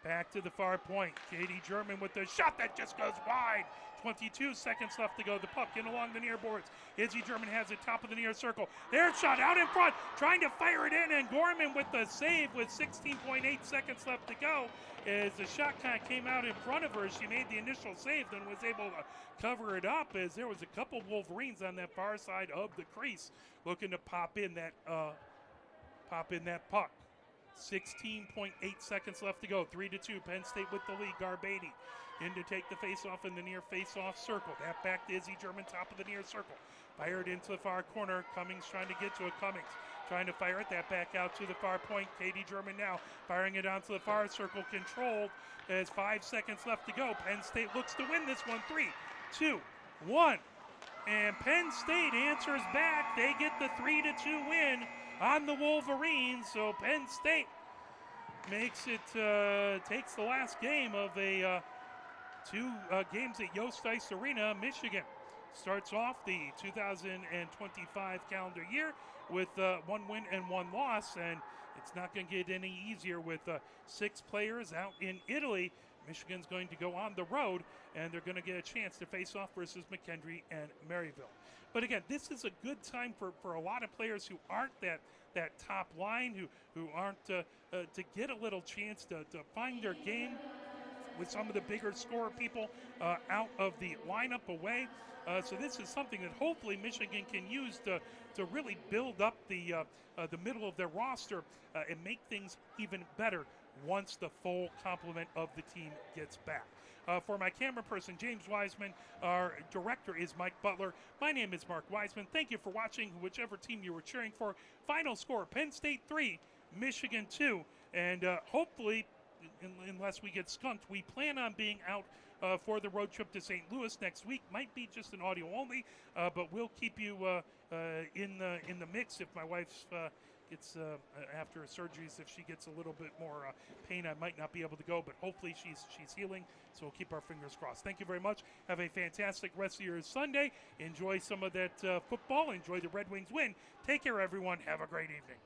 Back to the far point. Katie German with the shot that just goes wide. 22 seconds left to go. The puck in along the near boards. Izzy German has it top of the near circle. There's shot out in front. Trying to fire it in, and Gorman with the save with 16.8 seconds left to go. As the shot kind of came out in front of her, she made the initial save, then was able to cover it up as there was a couple Wolverines on that far side of the crease looking to pop in that puck. 16.8 seconds left to go. 3-2. Penn State with the lead. Garbady in to take the face-off in the near face-off circle. That back to Izzy German, top of the near circle. Fired into the far corner. Cummings trying to get to it. Cummings trying to fire it. That back out to the far point. Katie German now firing it onto the far circle. Controlled. There's 5 seconds left to go. Penn State looks to win this one. 3, 2, 1. And Penn State answers back. They get the 3-2 win on the Wolverines. So Penn State makes it, takes the last game of a 2 games at Yost Ice Arena. Michigan starts off the 2025 calendar year with 1 win and 1 loss, and it's not going to get any easier with 6 players out in Italy. Michigan's going to go on the road, and they're going to get a chance to face off versus McKendree and Maryville. But again, this is a good time for a lot of players who aren't that top line, who aren't to get a little chance to find their game with some of the bigger scorer people out of the lineup away. So this is something that hopefully Michigan can use to really build up the middle of their roster and make things even better once the full complement of the team gets back. For my camera person, James Wiseman, our director is Mike Butler. My name is Mark Wiseman. Thank you for watching, whichever team you were cheering for. Final score, Penn State 3, Michigan 2. And hopefully unless we get skunked. We plan on being out for the road trip to St. Louis next week. Might be just an audio only, but we'll keep you in the mix. If my wife's gets after surgeries, if she gets a little bit more pain, I might not be able to go. But hopefully she's healing. So we'll keep our fingers crossed. Thank you very much. Have a fantastic rest of your Sunday. Enjoy some of that football. Enjoy the Red Wings win. Take care, everyone. Have a great evening.